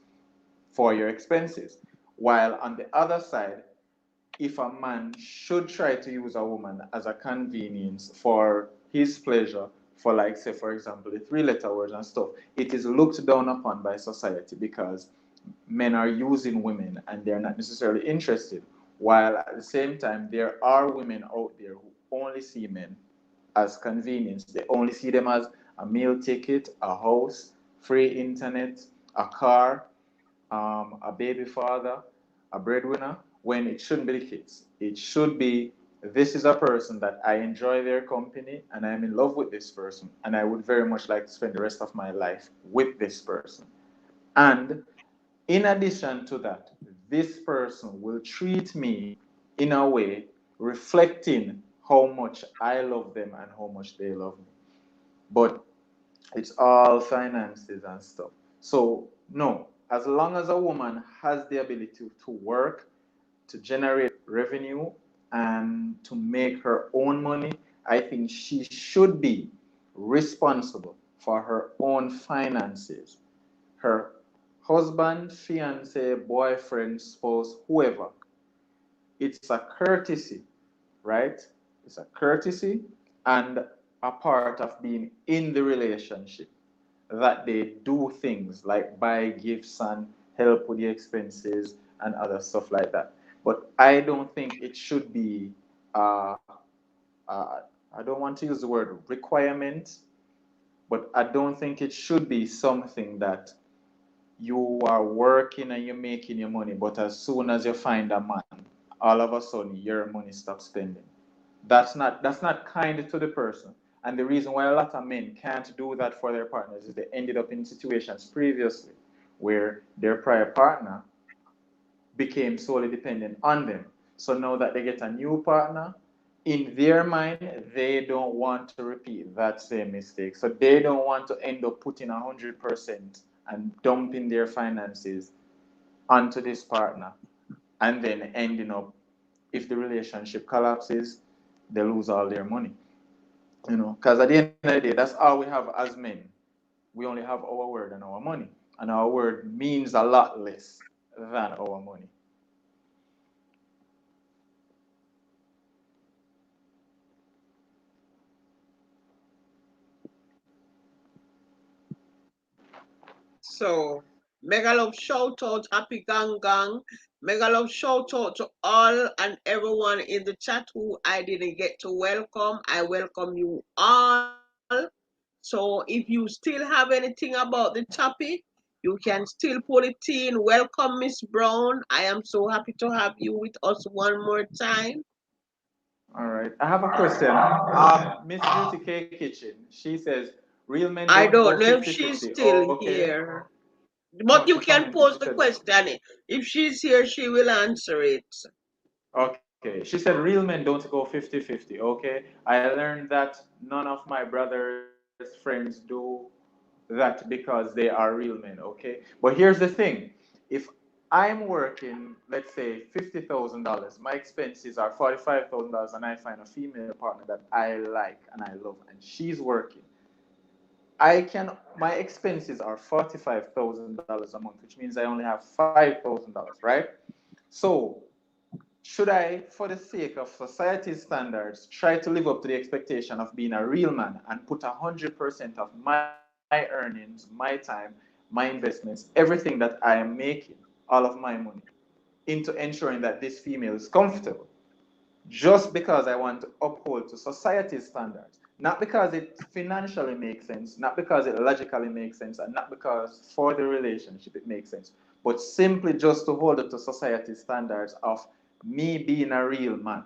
for your expenses. While on the other side, if a man should try to use a woman as a convenience for his pleasure, for like say for example the three-letter words and stuff, it is looked down upon by society because men are using women and they're not necessarily interested. While at the same time, there are women out there who only see men as convenience. They only see them as a meal ticket, a house, free internet, a car, a baby father, a breadwinner, when it shouldn't be the case. It should be, this is a person that I enjoy their company and I'm in love with this person and I would very much like to spend the rest of my life with this person. And in addition to that, this person will treat me in a way reflecting how much I love them and how much they love me. But it's all finances and stuff. So, no, as long as a woman has the ability to work, to generate revenue, and to make her own money, I think she should be responsible for her own finances. Her husband, fiance, boyfriend, spouse, whoever, it's a courtesy, right? It's a courtesy and a part of being in the relationship that they do things like buy gifts and help with the expenses and other stuff like that. But I don't think it should be, uh, uh, I don't want to use the word requirement, but I don't think it should be something that you are working and you're making your money, but as soon as you find a man, all of a sudden your money stops spending. That's not kind to the person. And the reason why a lot of men can't do that for their partners is they ended up in situations previously where their prior partner became solely dependent on them. So now that they get a new partner, in their mind, they don't want to repeat that same mistake. So they don't want to end up putting 100% and dumping their finances onto this partner and then ending up, if the relationship collapses, they lose all their money. Because at the end of the day, that's all we have as men. We only have our word and our money, and our word means a lot less than our money. So, mega love shout out, happy gang gang. Mega love shout out to all and everyone in the chat who I didn't get to welcome. I welcome you all. So, if you still have anything about the topic, you can still pull it in. Welcome, Miss Brown. I am so happy to have you with us one more time. All right, I have a question. Miss Beauty K Kitchen, she says, real men I don't go don't know if 50-50. she's still Okay. here, No, but she you can commented, she pose the said, question. If she's here, she will answer it. okay. She said, real men don't go 50-50. Okay. I learned that none of my brother's friends do that because they are real men. Okay. But here's the thing, if I'm working, let's say $50,000, my expenses are $45,000, and I find a female partner that I like and I love, and she's working, my expenses are $45,000 a month, which means I only have $5,000, right? So should I, for the sake of society's standards, try to live up to the expectation of being a real man and put 100% of my earnings, my time, my investments, everything that I am making, all of my money, into ensuring that this female is comfortable, just because I want to uphold to society's standards, not because it financially makes sense, not because it logically makes sense, and not because for the relationship it makes sense, but simply just to hold it to society's standards of me being a real man.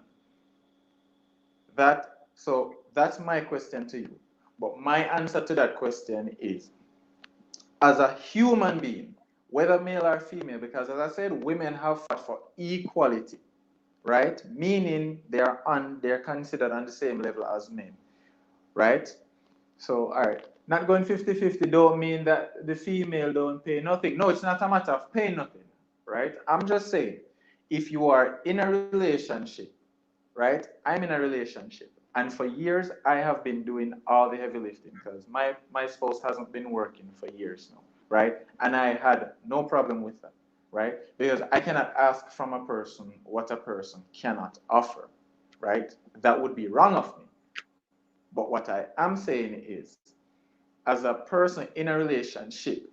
That's my question to you. But my answer to that question is, as a human being, whether male or female, because as I said, women have fought for equality, right? Meaning they're considered on the same level as men, right? So, all right, not going 50-50 don't mean that the female don't pay nothing. No, it's not a matter of paying nothing, right? I'm just saying, if you are in a relationship, right? I'm in a relationship, and for years I have been doing all the heavy lifting because my spouse hasn't been working for years now, right? And I had no problem with that, right? Because I cannot ask from a person what a person cannot offer, right? That would be wrong of me. But what I am saying is, as a person in a relationship,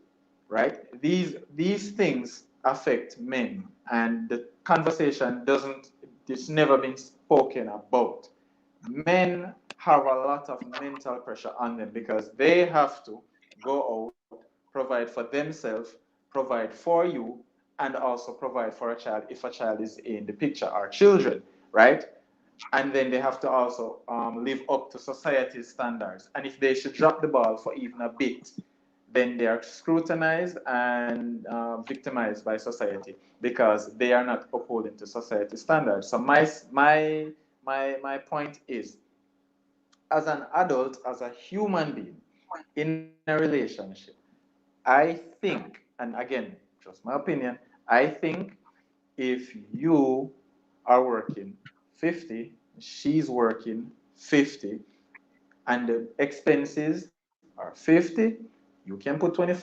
right? These things affect men, and the conversation doesn't. It's never been spoken about. Men have a lot of mental pressure on them because they have to go out, provide for themselves, provide for you, and also provide for a child if a child is in the picture, or children, right? And then they have to also live up to society's standards. And if they should drop the ball for even a bit, then they are scrutinized and victimized by society because they are not upholding to society standards. So my my point is, as an adult, as a human being in a relationship, I think, and again, just my opinion, I think if you are working 50, she's working 50, and the expenses are 50, you can put 25,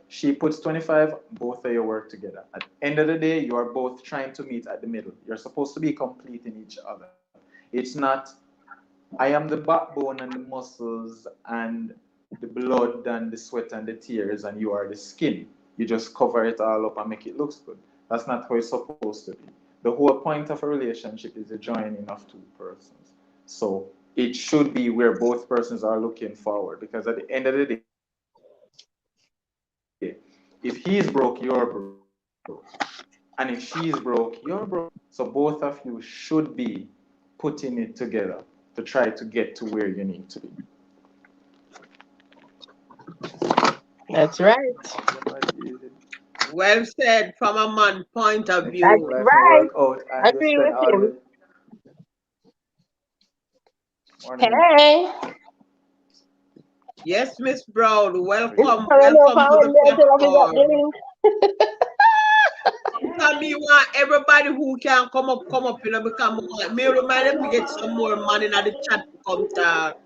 she puts 25, both of you work together. At the end of the day, you are both trying to meet at the middle. You're supposed to be completing each other. It's not, I am the backbone and the muscles and the blood and the sweat and the tears, and you are the skin. You just cover it all up and make it look good. That's not how it's supposed to be. The whole point of a relationship is the joining of two persons. So it should be where both persons are looking forward, because at the end of the day, if he's broke, you're broke. And if she's broke, you're broke. So both of you should be putting it together to try to get to where you need to be. That's right. Well said from a man point of That's view. Life no right. work out and you Agree spend with all him. the morning. Hey. Yes, Miss Brown. It's Welcome, coming welcome over to the when they tell us we got the platform. link. Because me want everybody who can come up, because me remind them to get some more money in the chat to come talk.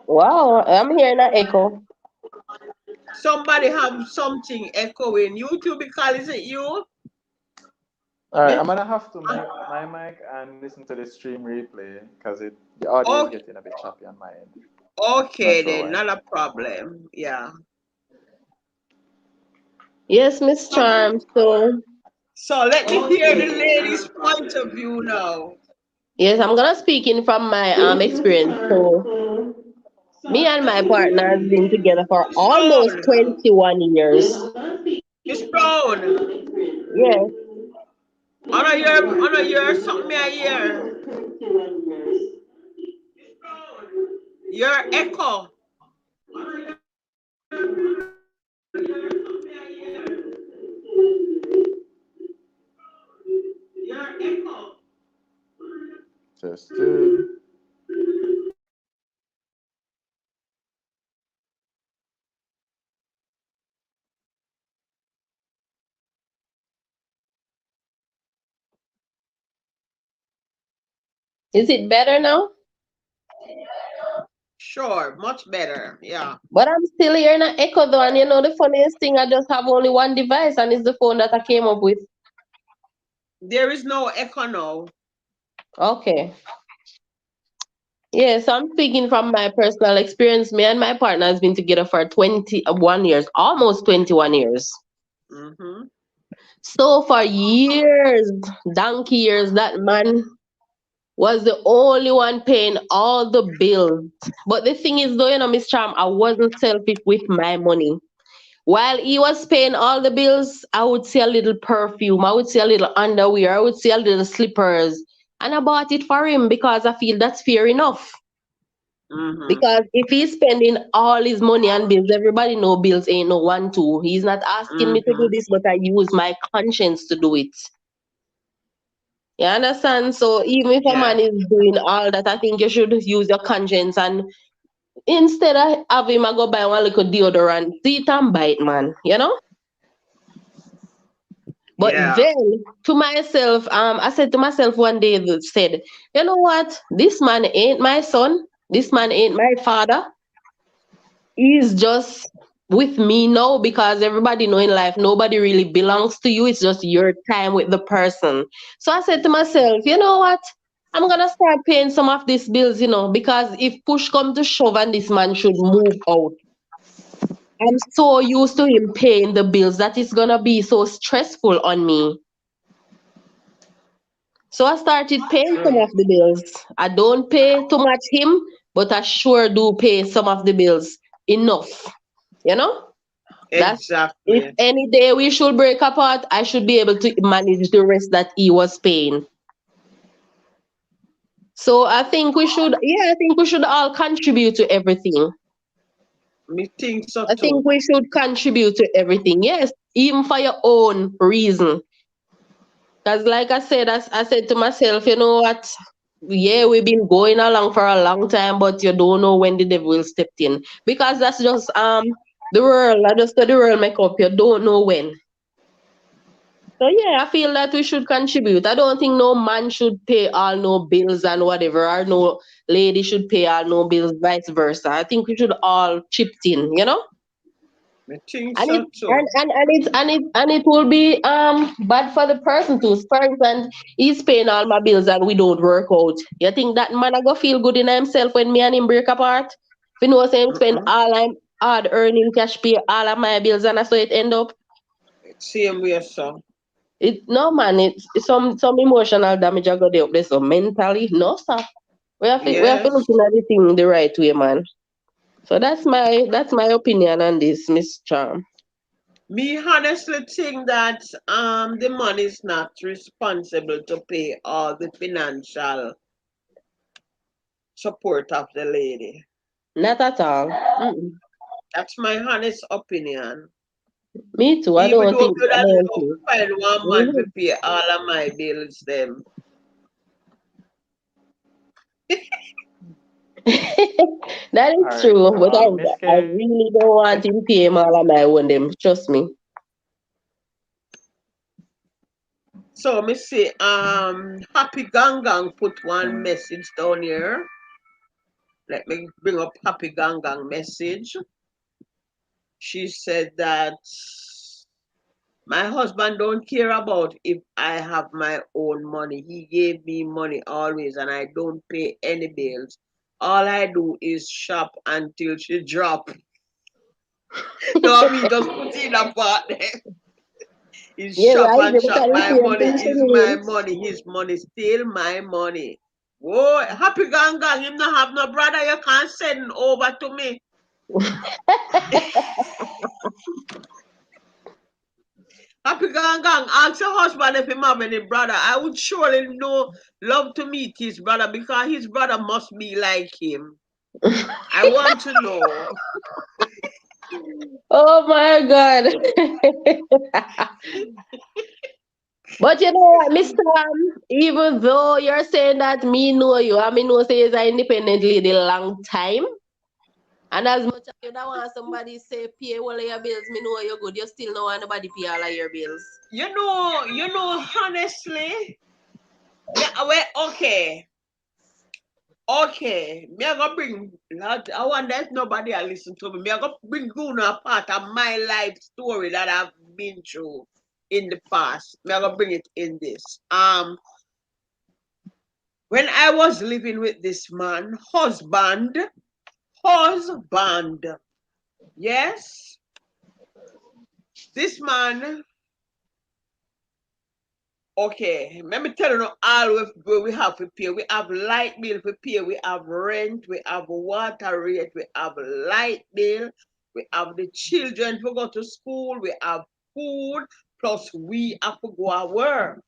Wow, I'm hearing an echo. Somebody have something echoing. YouTube, because is it you? All right, I'm Miss? gonna have to mute my mic and listen to the stream replay because the audio is Okay, getting a bit choppy on my end. Not okay sure then, why. not a problem. Yeah. Yes, Miss Charm. So, So let me hear the ladies' point of view now. yes, I'm gonna speak in from my experience. So, me and my partner has been together for Miss almost Brown, 21 years. Miss Brown, Yes. on a year, something me a year. Your echo. Tested. Is it better now? Sure, much better. Yeah. But I'm still hearing an echo though. And you know, the funniest thing, I just have only one device, and it's the phone that I came up with. There is no echo now. Okay. Yes, I'm speaking from my personal experience. Me and my partner has been together for 21 years, almost 21 years. Mm-hmm. So for years, donkey years, that man was the only one paying all the bills. But the thing is, though, you know, Miss Charm, I wasn't selfish with my money. While he was paying all the bills, I would see a little perfume, I would see a little underwear, I would see a little slippers. And I bought it for him because I feel that's fair enough. Mm-hmm. Because if he's spending all his money on bills, everybody know bills ain't no one two. He's not asking me to do Mm-hmm. this, but I use my conscience to do it. You understand? So even if a Yeah. man is doing all that, I think you should use your conscience and instead of having him go buy one little deodorant, see it and buy it, man. You know? But Yeah. then to myself, I said to myself one day that said, you know what? This man ain't my son. This man ain't my father. He's just with me now because everybody know in life nobody really belongs to you. It's just your time with the person. So I said to myself, you know what? I'm gonna start paying some of these bills, you know, because if push come to shove and this man should move out, I'm so used to him paying the bills that it's gonna be so stressful on me. So I started paying some True. of the bills. I don't pay too much him, but I sure do pay some of the bills enough. You know? That's if Exactly. any day we should break apart, I should be able to manage the rest that he was paying. So I think we should all contribute to everything. Me think so I think too. we should contribute to everything. Yes, even for your own reason. Because like I said to myself, you know what? Yeah, we've been going along for a long time, but you don't know when the devil will step in. Because that's just the world. I just said the world make up. You don't know when. So yeah, I feel that we should contribute. I don't think no man should pay all no bills and whatever, or no lady should pay all no bills, vice versa. I think we should all chip in, you know? I think And it so too. and it will be bad for the person too. For instance, he's paying all my bills and we don't work out. You think that man I go feel good in himself when me and him break apart? If you know say him spend Mm-mm. all I'm hard earning cash pay all of my bills and that's how it end up. Same way, so. It no man, it's some emotional damage I got there up there. So mentally, no sir. We have to Yes. look at the thing the right way, man. So that's my opinion on this, Miss Charm. Me honestly think that the man is not responsible to pay all the financial support of the lady. Not at all. Mm-mm. That's my honest opinion. Me too. Even though you I that don't love think. find one man to Mhm. pay all of my bills them. That All is right. true, So, but Miss I K. really don't want him pay him all of my own them. Trust me. So me see Happy Gang Gang put one Mm, message down here. Let me bring up Happy Gang Gang message. She said that my husband don't care about if I have my own money. He gave me money always and I don't pay any bills. All I do is shop until she drop. No, I mean just put in a part there. Is Yeah, shop right. and Because shop. the My same money thing she is my mean. money. His money still my money. Whoa, Happy Gang Gang, him not have no brother you can't send over to me. Happy Gang Gang, ask your husband if him have any brother. I would surely know, love to meet his brother because his brother must be like him. I want to know. Oh my God. But you know what, Mr. Even though you're saying that me know you, I mean know say is an independent lady long time. And as much as you don't want somebody say pay all of your bills, me know you're good. You still don't want nobody pay all of your bills. Honestly, me, well, okay. Me I gonna bring. I wonder if nobody will listen to me. Me I gonna bring you a part of my life story that I've been through in the past. Me I gonna bring it in this. When I was living with this man, husband, yes, this man. Okay, let me tell you all we have to pay. We have light bill to pay, we have rent, we have water rate, we have light bill, we have the children to go to school, we have food, plus we have to go to work.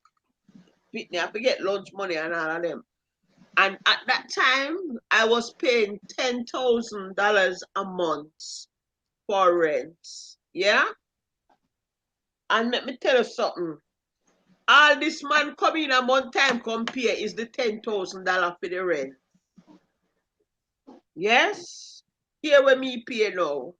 We have to get lunch money and all of them. And at that time, I was paying $10,000 a month for rent. Yeah? And let me tell you something. All this man come in a month time compare is the $10,000 for the rent. Yes? Here where me pay now.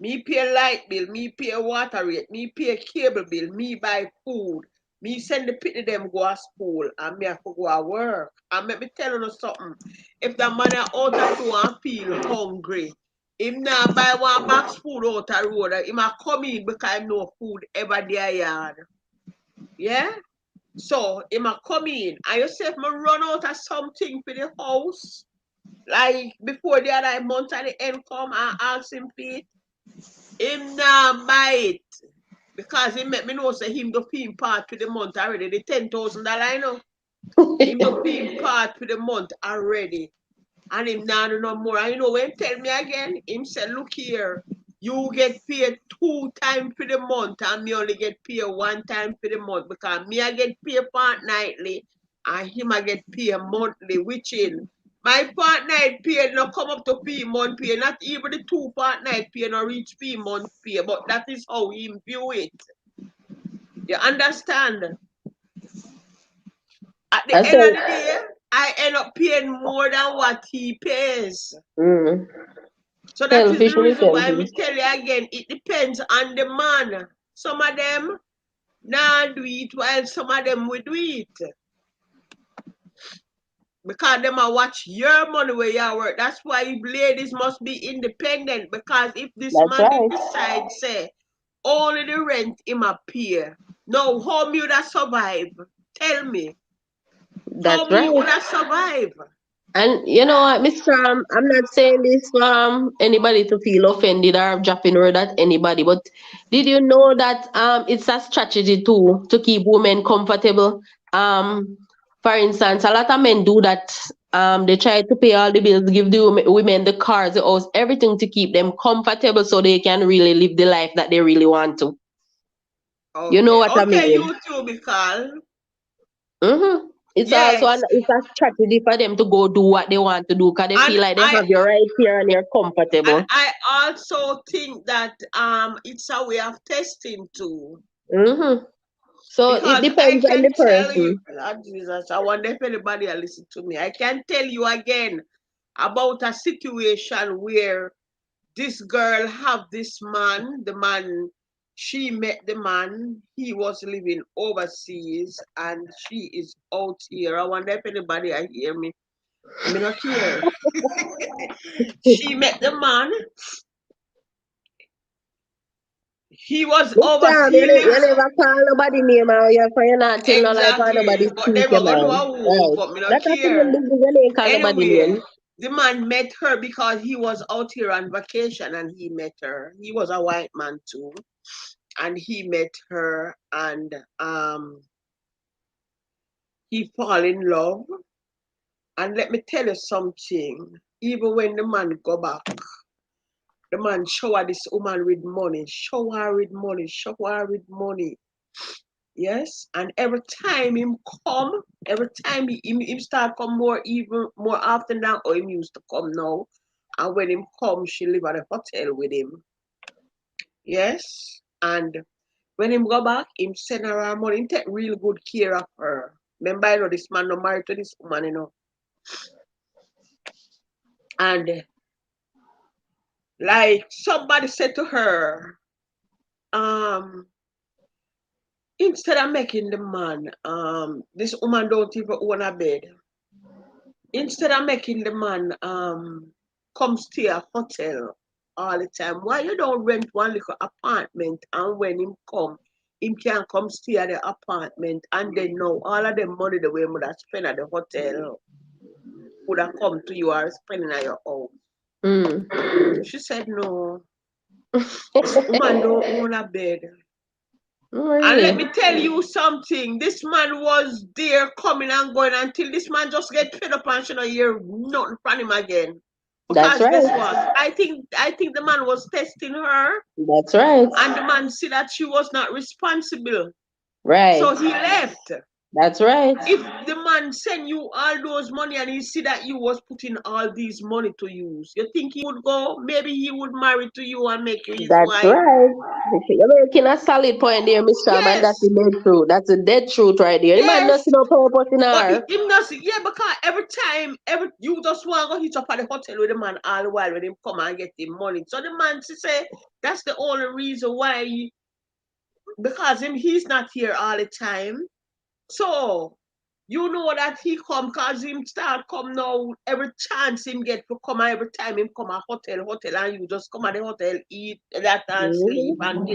Me pay light bill, me pay water rate, me pay cable bill, me buy food. Me send the pitney them go to school and me have to go to work. And let me tell you something. If the man out of door and feel hungry, him now buy one box food out the road, him a come in because no food ever there yard. Yeah? So him a come in and you say if me run out of something for the house, like before the other month of the end come and ask him for it, him not buy it. Because he make me know say him do pay him part for the month already. The $10,000 I know. Him do pay him part for the month already. And him now do no more. And you know when he tell me again, him say, look here, you get paid 2 times for the month and me only get paid 1 time for the month because me I get paid fortnightly and him I get paid monthly, which in my fortnight pay no come up to pay month pay, not even the 2 fortnight pay no reach pay month pay, but that is how him view it. You understand? At the I end said, of the day, I end up paying more than what he pays. mm, So that is selfish the and reason why I selfish. tell you again, it depends on the man. Some of them nah do it while some of them will do it. Because them are watch your money where you work. That's why ladies must be independent. Because if this That's man did right. decide, say, only the rent him a pay. Now, how me would I survive? Tell me. How That's me right. would I survive? And you know what, Miss Sam, I'm not saying this for anybody to feel offended or dropping word at anybody, but did you know that it's a strategy too to keep women comfortable? Um, for instance, a lot of men do that. They try to pay all the bills, give the women the cars, the house, everything to keep them comfortable so they can really live the life that they really want to. You know Okay. what I Okay, mean? you too, because Mm-hmm. It's also yes. it's a strategy for them to go do what they want to do because they And feel like they I have your right here and they're and comfortable. I also think that it's a way of testing too. Mm-hmm. So it Because I depends on can the tell you, person. Lord Jesus, I wonder if anybody will listen to me. I can tell you again about a situation where this girl have this man, the man, she met the man, he was living overseas and she is out here. I wonder if anybody will hear me. Me not care. She met the man, he was This overseas, time, he you lives never call nobody name or you're not tell no lie for nobody exactly, but speak they your were gonna mind. know who, Right. but me not That's up in the care. business, you ain't call nobody Anyway, name. the man met her because he was out here on vacation and he met her. He was a white man too. And he met her and he fall in love. And let me tell you something. Even when the man go back, the man shower this woman with money, shower her with money, shower her with money. Yes, and every time him come, every time him start come more even more often than how him used to come now. And when him come, she live at a hotel with him. Yes, and when him go back, him send her money. Him take real good care of her. Remember, you know this man no married to this woman, you know, and like somebody said to her, um, instead of making the man, this woman don't even own a bed. Instead of making the man come stay a hotel all the time, why you don't rent one little apartment and when him come, him can come stay at the apartment and then know all of the money the way would have spent at the hotel would have come to you or spending at your house. Mm. She said no. This woman don't own a bed. And let Really? me tell you something. This man was there coming and going until this man just get fed up and she don't hear nothing from him again. That's Because guess right. what? I think the man was testing her That's right. and the man see that she was not responsible. So Right. he left. That's right. If the man send you all those money and he see that you was putting all these money to use, you think he would go? Maybe he would marry to you and make you his That's wife. right. You're making a solid point there, Mr. Man. That's Yes, the dead truth. That's the dead truth right there. The man yes. doesn't no purpose in But her. him not see, yeah, because every time, every you just want to go hit up at the hotel with the man all the while when him come and get him money. So the man she say that's the only reason why because he's not here all the time. So you know that he come cause him start come now every chance him get to come every time him come a hotel and you just come at the hotel, eat that and sleep Mhm. and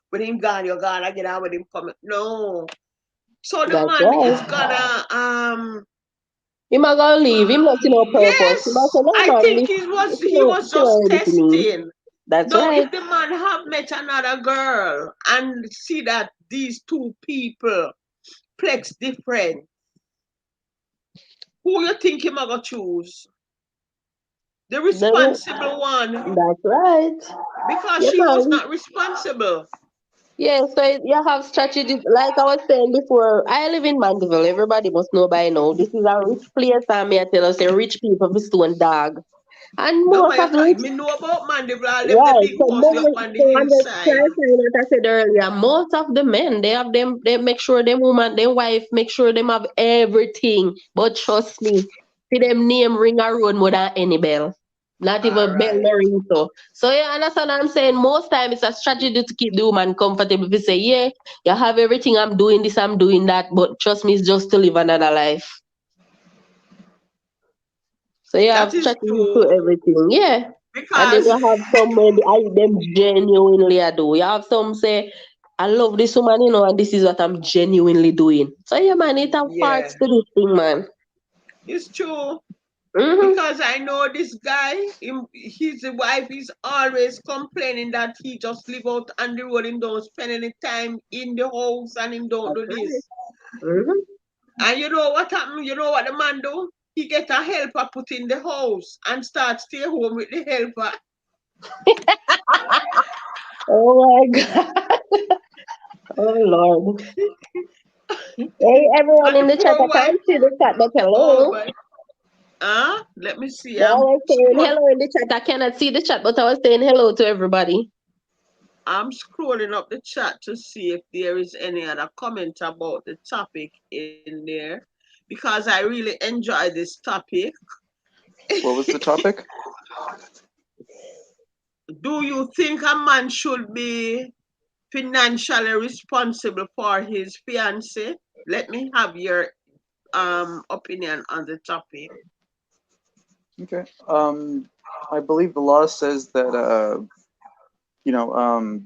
when him gone, you're gone again and when him come. No. So the That's man is right. gonna Him a gonna leave. Him not see no purpose. He must yes, say, no I man, think this he was see what just ready for me. testing. That's Now, right. if the man have met another girl and see that these two people flex different, who you think him gonna choose? The No, responsible one, that's right. because Yeah, she was man. not responsible. Yeah, so you have strategies. Like I was saying before, I live in Mandeville. Everybody must know by now. This is a rich place, and me I tell us, say rich people for stone dog. And No, most man, of which, me know about man, them the right, big so house most, up on the so on the hillside. clarifying what I said earlier, most of the men, they have them, they make sure them woman, them wife, make sure them have everything. But trust me, see them name ring a road more than any bell. Not All even bell right. no ring so. So yeah, understand what I'm saying? Most time it's a strategy to keep the woman comfortable. If you say, yeah, you have everything, I'm doing this, I'm doing that, but trust me, it's just to live another life. So you have That is strategy to true everything. Yeah. And then because you have some where them genuinely I do. You have some say, I love this woman, and this is what I'm genuinely doing. So yeah, man, it have yeah, parts to this thing, man. it's true. Mm-hmm. Because I know this guy, his wife is always complaining that he just live out on the road, him don't spend any time in the house and him don't That's do right. this. Mm-hmm. And you know what happened? You know what the man do? He get a helper put in the house and start stay home with the helper. Oh my God. Oh Lord. Hey everyone And in the the chat, poor I wife, can't see the chat, but oh hello. my, let me see. Yeah, I was saying hello in the chat. I cannot see the chat, but I was saying hello to everybody. I'm scrolling up the chat to see if there is any other comment about the topic in there because I really enjoy this topic. What was the topic? Do you think a man should be financially responsible for his fiancée? Let me have your opinion on the topic. Okay. I believe the law says that you know,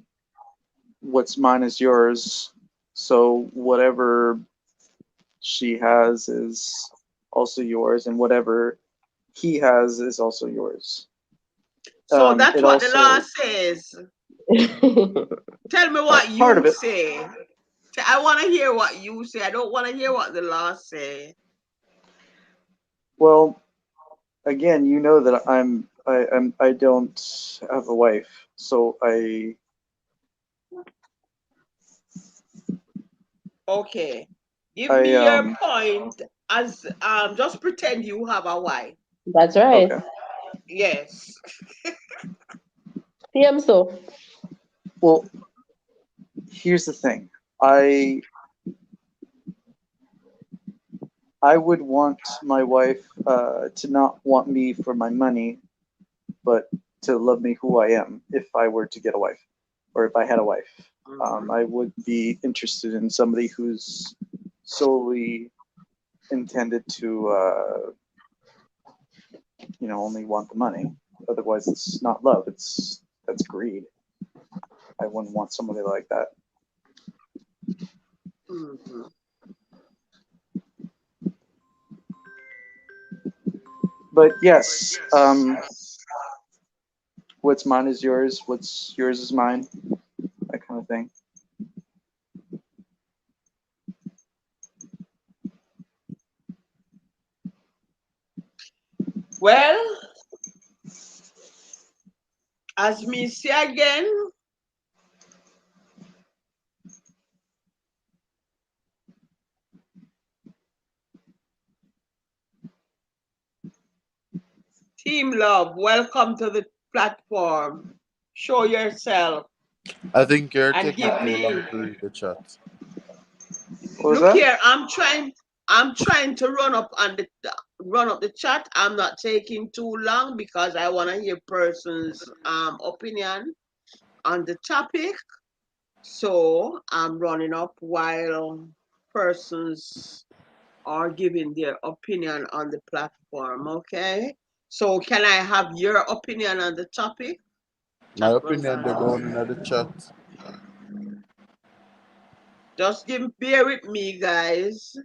what's mine is yours. So whatever she has is also yours, and whatever he has is also yours. So that's It what the law also says. Tell me what part of you it. say. I want to hear what you say. I don't want to hear what the law say. Well, again, you know that I don't have a wife, so Okay. Give I me your point as just pretend you have a wife. That's right. okay. Yes. PM so. Well, here's the thing. I I would want my wife to not want me for my money, but to love me who I am if I were to get a wife or if I had a wife. Mhm. I would be interested in somebody who's solely intended to, only want the money. Otherwise, it's not love. That's greed. I wouldn't want somebody like that. Mhm. But yes, what's mine is yours. What's yours is mine. That kind of thing. Well, as me say again, Team Love, welcome to the platform. Show yourself I think you're and taking give too long me. to read the chat. What was Look that? here, I'm trying to run up the chat. I'm not taking too long because I want to hear person's opinion on the topic. So I'm running up while persons are giving their opinion on the platform. Okay. So can I have your opinion on the topic? My Chat run opinion, they're down. going in the chat. Just bear with me, guys,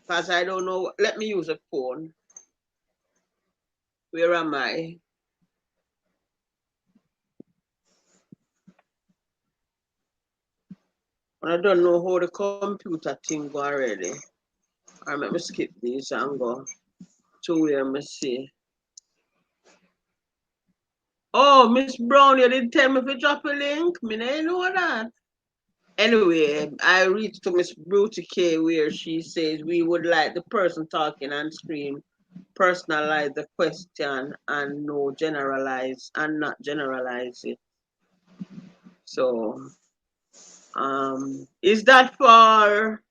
because I don't know. Let me use a phone. Where am I? I don't know how the computer thing go already. All right, let me skip this and go to where me see. Oh, Miss Brown, you didn't tell me if you drop a link. Me didn't know that. Anyway, I reached to Miss Beauty K where she says we would like the person talking and screen personalize the question and not generalize it. So, is that for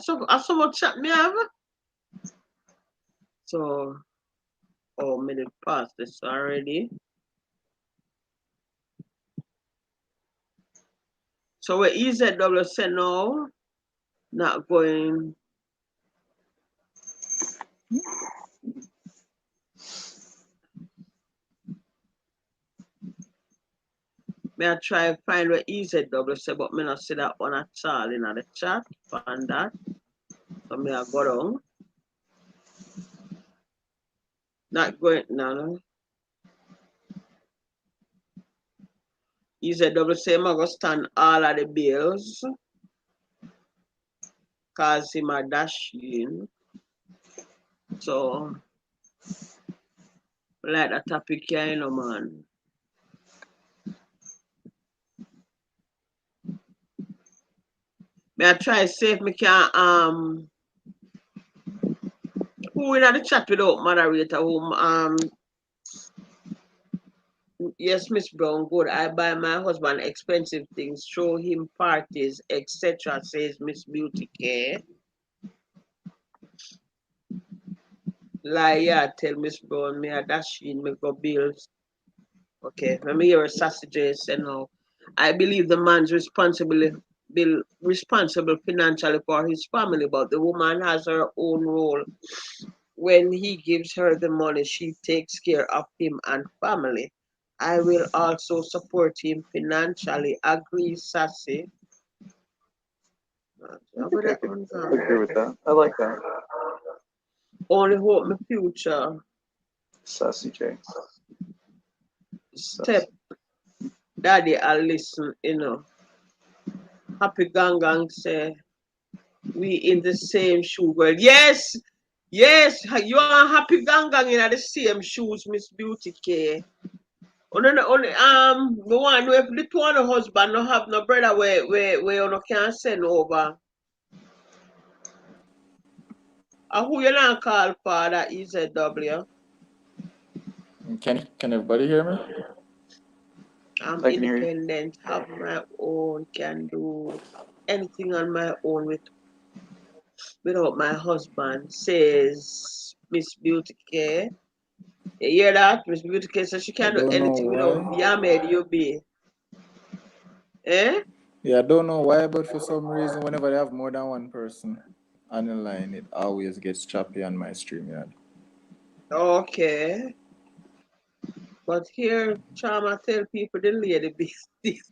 so much chat me have? So, oh, minute past this already. So where EZW say no, not going. May I try find where EZW say, but me not see that one at all in the chat. Find that. So me I go down. Not going no. EZW say I'm gonna stand all of the bills. Cause him a dash in. So like that topic here, you know, man. May I try see if me can who in the chat without moderator whom yes, Miss Brown, good. I buy my husband expensive things, show him parties, etc. Says Miss Beauty Care. Liar, tell Miss Brown me a dash in me go bills. Okay, let me hear a sausage say no. I believe the man's responsible financially for his family, but the woman has her own role. When he gives her the money, she takes care of him and family. I will also support him financially. Agree, Sassy. I think I could agree with that. I like that. Only hope my future Sassy J. step daddy I listen, you know. Happy Gang Gang say we in the same shoe, girl. Yes, yes, you are Happy Gang Gang in the same shoes, Miss Beauty Care. Only the one if the two of the husband no have no brother where you no can send over. Who you not call father EZW? Can everybody hear me? I'm I can hear you. independent, have my own, can do anything on my own without my husband, says Miss Beauty Care. You hear that? Miss Beauty Care says she I can't do don't know anything without why. Yamed Yobi. Eh? Yeah, I don't know why, but for some reason, whenever I have more than one person on the line, it always gets choppy on my StreamYard. Okay. But here, Chama tell people the lady business.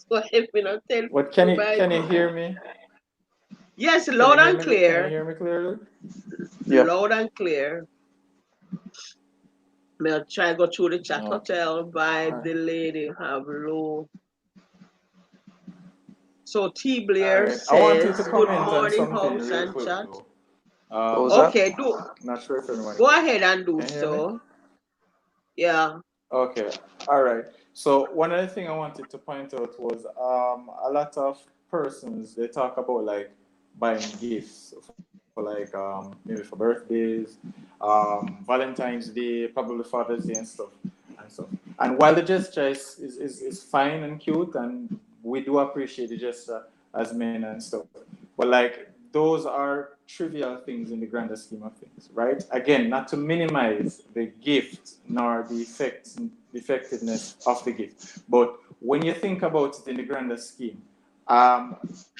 So if you not tell What people my can you hear me? yes, Can loud you hear and me? Can you clear. hear me clearly? Yeah. Loud and clear. I'll try go through the chat. Okay. Hotel vibe, the lady have low. So T Blair Alright. I want you to says, good comment on morning, something house real and quick chat. though. What was that? Okay, Not sure if everyone go ahead and do can you hear me? so. Yeah. Okay, all right. So one other thing I wanted to point out was a lot of persons they talk about like buying gifts for like maybe for birthdays, Valentine's Day, probably Father's Day and stuff. And while the gesture is fine and cute, and we do appreciate the gesture as men and stuff, but like those are trivial things in the grander scheme of things, right? Again, not to minimize the gift nor the effectiveness of the gift, but when you think about it in the grander scheme,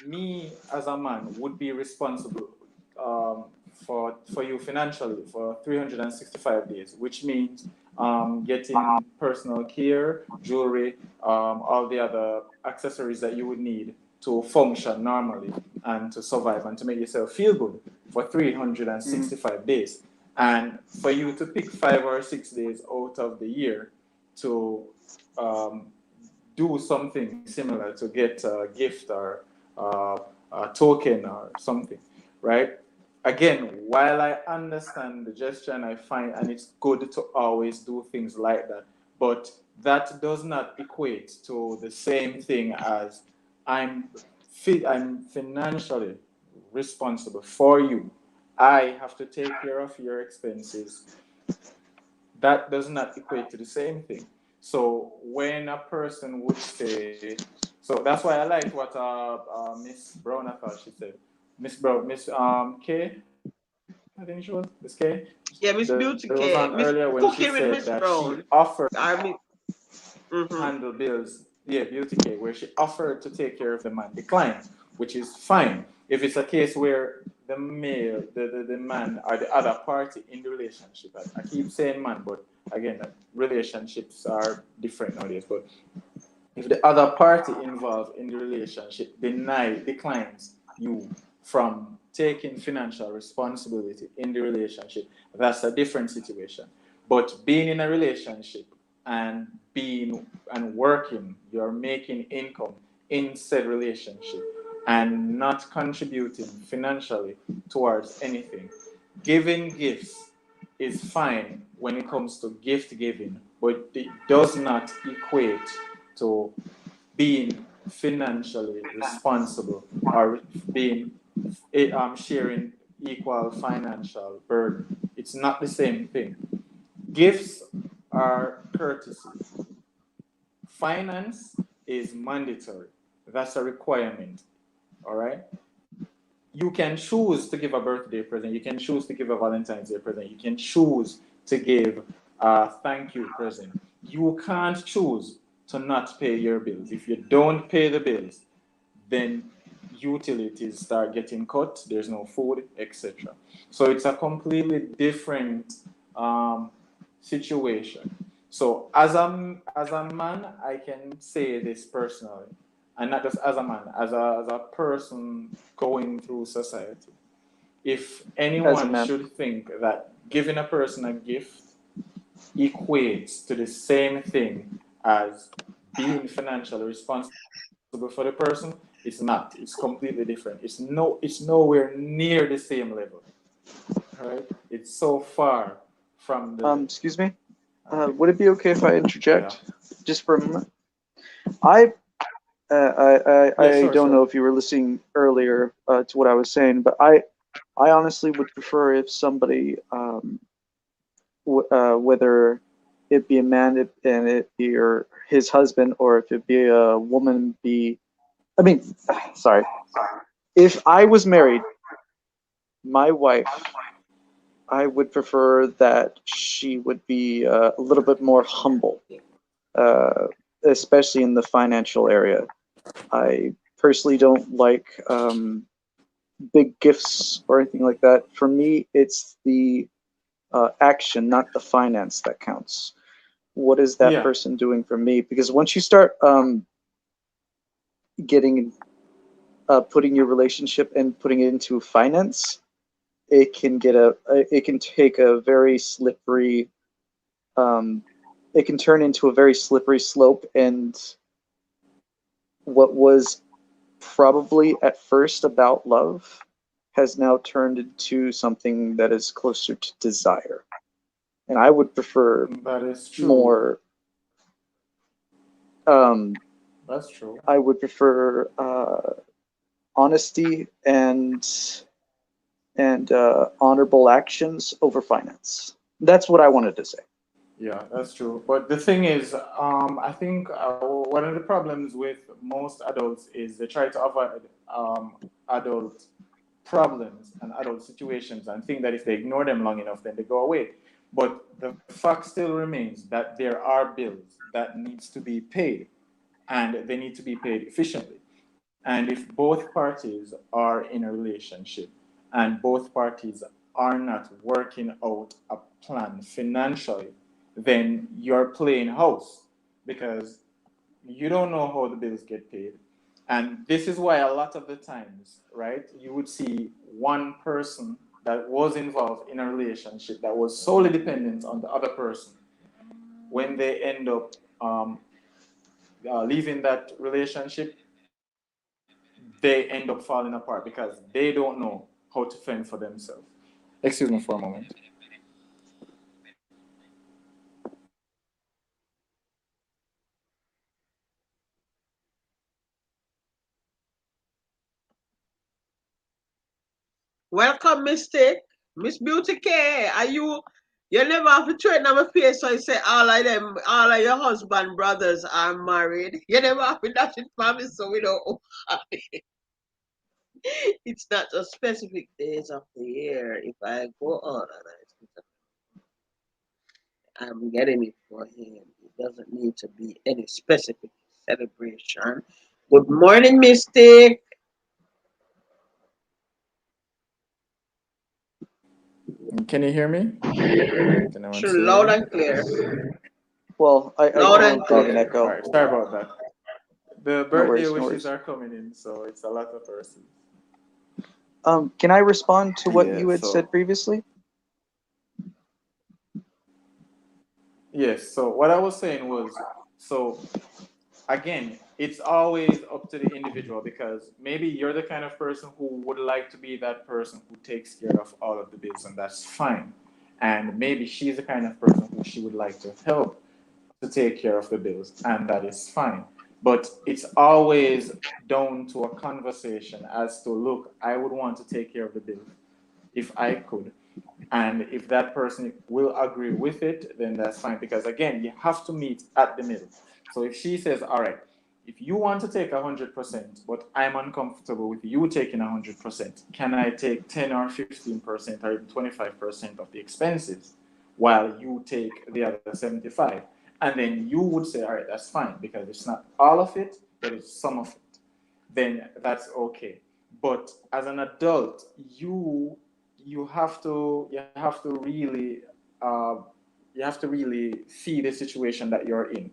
me as a man would be responsible for you financially for 365 days, which means getting personal care, jewelry, all the other accessories that you would need to function normally and to survive and to make yourself feel good for 365 days. And for you to pick 5 or 6 days out of the year to um, do something similar to get a gift or a token or something, right? Again, while I understand the gesture and I find and it's good to always do things like that, but that does not equate to the same thing as I'm financially responsible for you I have to take care of your expenses, that does not equate to the same thing. So when a person would say, so that's why I liked what Miss Brown, I thought she said, Miss Brown, Miss K, I think she was Miss K, Yeah, that was Miss on Beauty earlier when K. she Miss said Cooking that with she Miss Brown. offered to Mm-hmm. handle bills, yeah, Beauty K, where she offered to take care of the man, declined, which is fine. If it's a case where the male, the man, or the other party in the relationship, I keep saying man, but again, relationships are different nowadays. But if the other party involved in the relationship declines you from taking financial responsibility in the relationship, that's a different situation. But being in a relationship and being and working, you're making income in said relationship and not contributing financially towards anything. Giving gifts is fine when it comes to gift giving, but it does not equate to being financially responsible or being sharing equal financial burden. It's not the same thing. Gifts are courtesy. Finance is mandatory. That's a requirement. All right. You can choose to give a birthday present. You can choose to give a Valentine's Day present. You can choose to give a thank you present. You can't choose to not pay your bills. If you don't pay the bills, then utilities start getting cut. There's no food, etc. So it's a completely different um, situation. So as a man, I can say this personally, and not just as a man, as a person going through society. If As a anyone man. should think that giving a person a gift equates to the same thing as being financially responsible for the person, it's not. It's completely different. It's nowhere near the same level. Right? It's so far from the level. Excuse me. Okay. Would it be okay if I Yeah. interject just for a moment? I I Yeah, don't sure, know if you sure. were listening earlier to what I was saying, but I honestly would prefer if somebody, whether it be a man and it be your his husband, or if it be a woman, be I mean, sorry, if I was married, my wife, I would prefer that she would be a little bit more humble, uh, especially in the financial area. I personally don't like big gifts or anything like that. For me, it's the action, not the finance, that counts. What is that Yeah. person doing for me? Because once you start getting putting your relationship and putting it into finance, it can take a very slippery um, it can turn into a very slippery slope, and what was probably at first about love has now turned into something that is closer to desire. And I would prefer That is true. more. Um, That's true. I would prefer honesty and honorable actions over finance. That's what I wanted to say. Yeah, that's true. But the thing is, I think one of the problems with most adults is they try to avoid adult problems and adult situations and think that if they ignore them long enough, then they go away. But the fact still remains that there are bills that needs to be paid, and they need to be paid efficiently. And if both parties are in a relationship and both parties are not working out a plan financially, then you're playing house because you don't know how the bills get paid. And this is why a lot of the times, right, you would see one person that was involved in a relationship that was solely dependent on the other person. When they end up leaving that relationship, they end up falling apart because they don't know how to fend for themselves. Excuse me for a moment. Welcome, Mystic. Miss Beauty K, are you never have to train on my face so you say all of your husband brothers are married. You never have to dash it for me so we don't it's not a specific days of the year. If I go on and I'm getting it for him. It doesn't need to be any specific celebration. Good morning, Mystic. Can you hear me? Can anyone Sure, still hear loud me? and clear. Well, I Loud can and only get an clear. Okay, all echo. right. Sorry about that. The No birthday worries, no wishes worries. are coming in, so it's a lot of persons. Can I respond to what Yeah, you had said so previously? yes, so what I was saying was, so again, it's always up to the individual because maybe you're the kind of person who would like to be that person who takes care of all of the bills, and that's fine. And maybe she's the kind of person who she would like to help to take care of the bills, and that is fine. But it's always down to a conversation as to look, I would want to take care of the bills if I could. And if that person will agree with it, then that's fine. Because again, you have to meet at the middle. So if she says, all right, if you want to take 100%, but I'm uncomfortable with you taking 100%, can I take 10 or 15% or even 25% of the expenses while you take the other 75? And then you would say, all right, that's fine, because it's not all of it, but it's some of it. Then that's okay. But as an adult, you have to really uh, you have to really see the situation that you're in.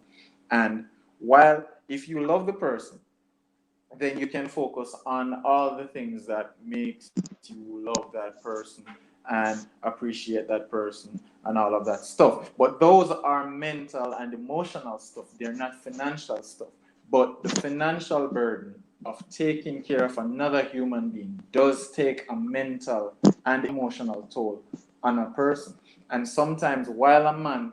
And while if you love the person, then you can focus on all the things that makes you love that person and appreciate that person and all of that stuff. But those are mental and emotional stuff. They're not financial stuff. But the financial burden of taking care of another human being does take a mental and emotional toll on a person. And sometimes, while a man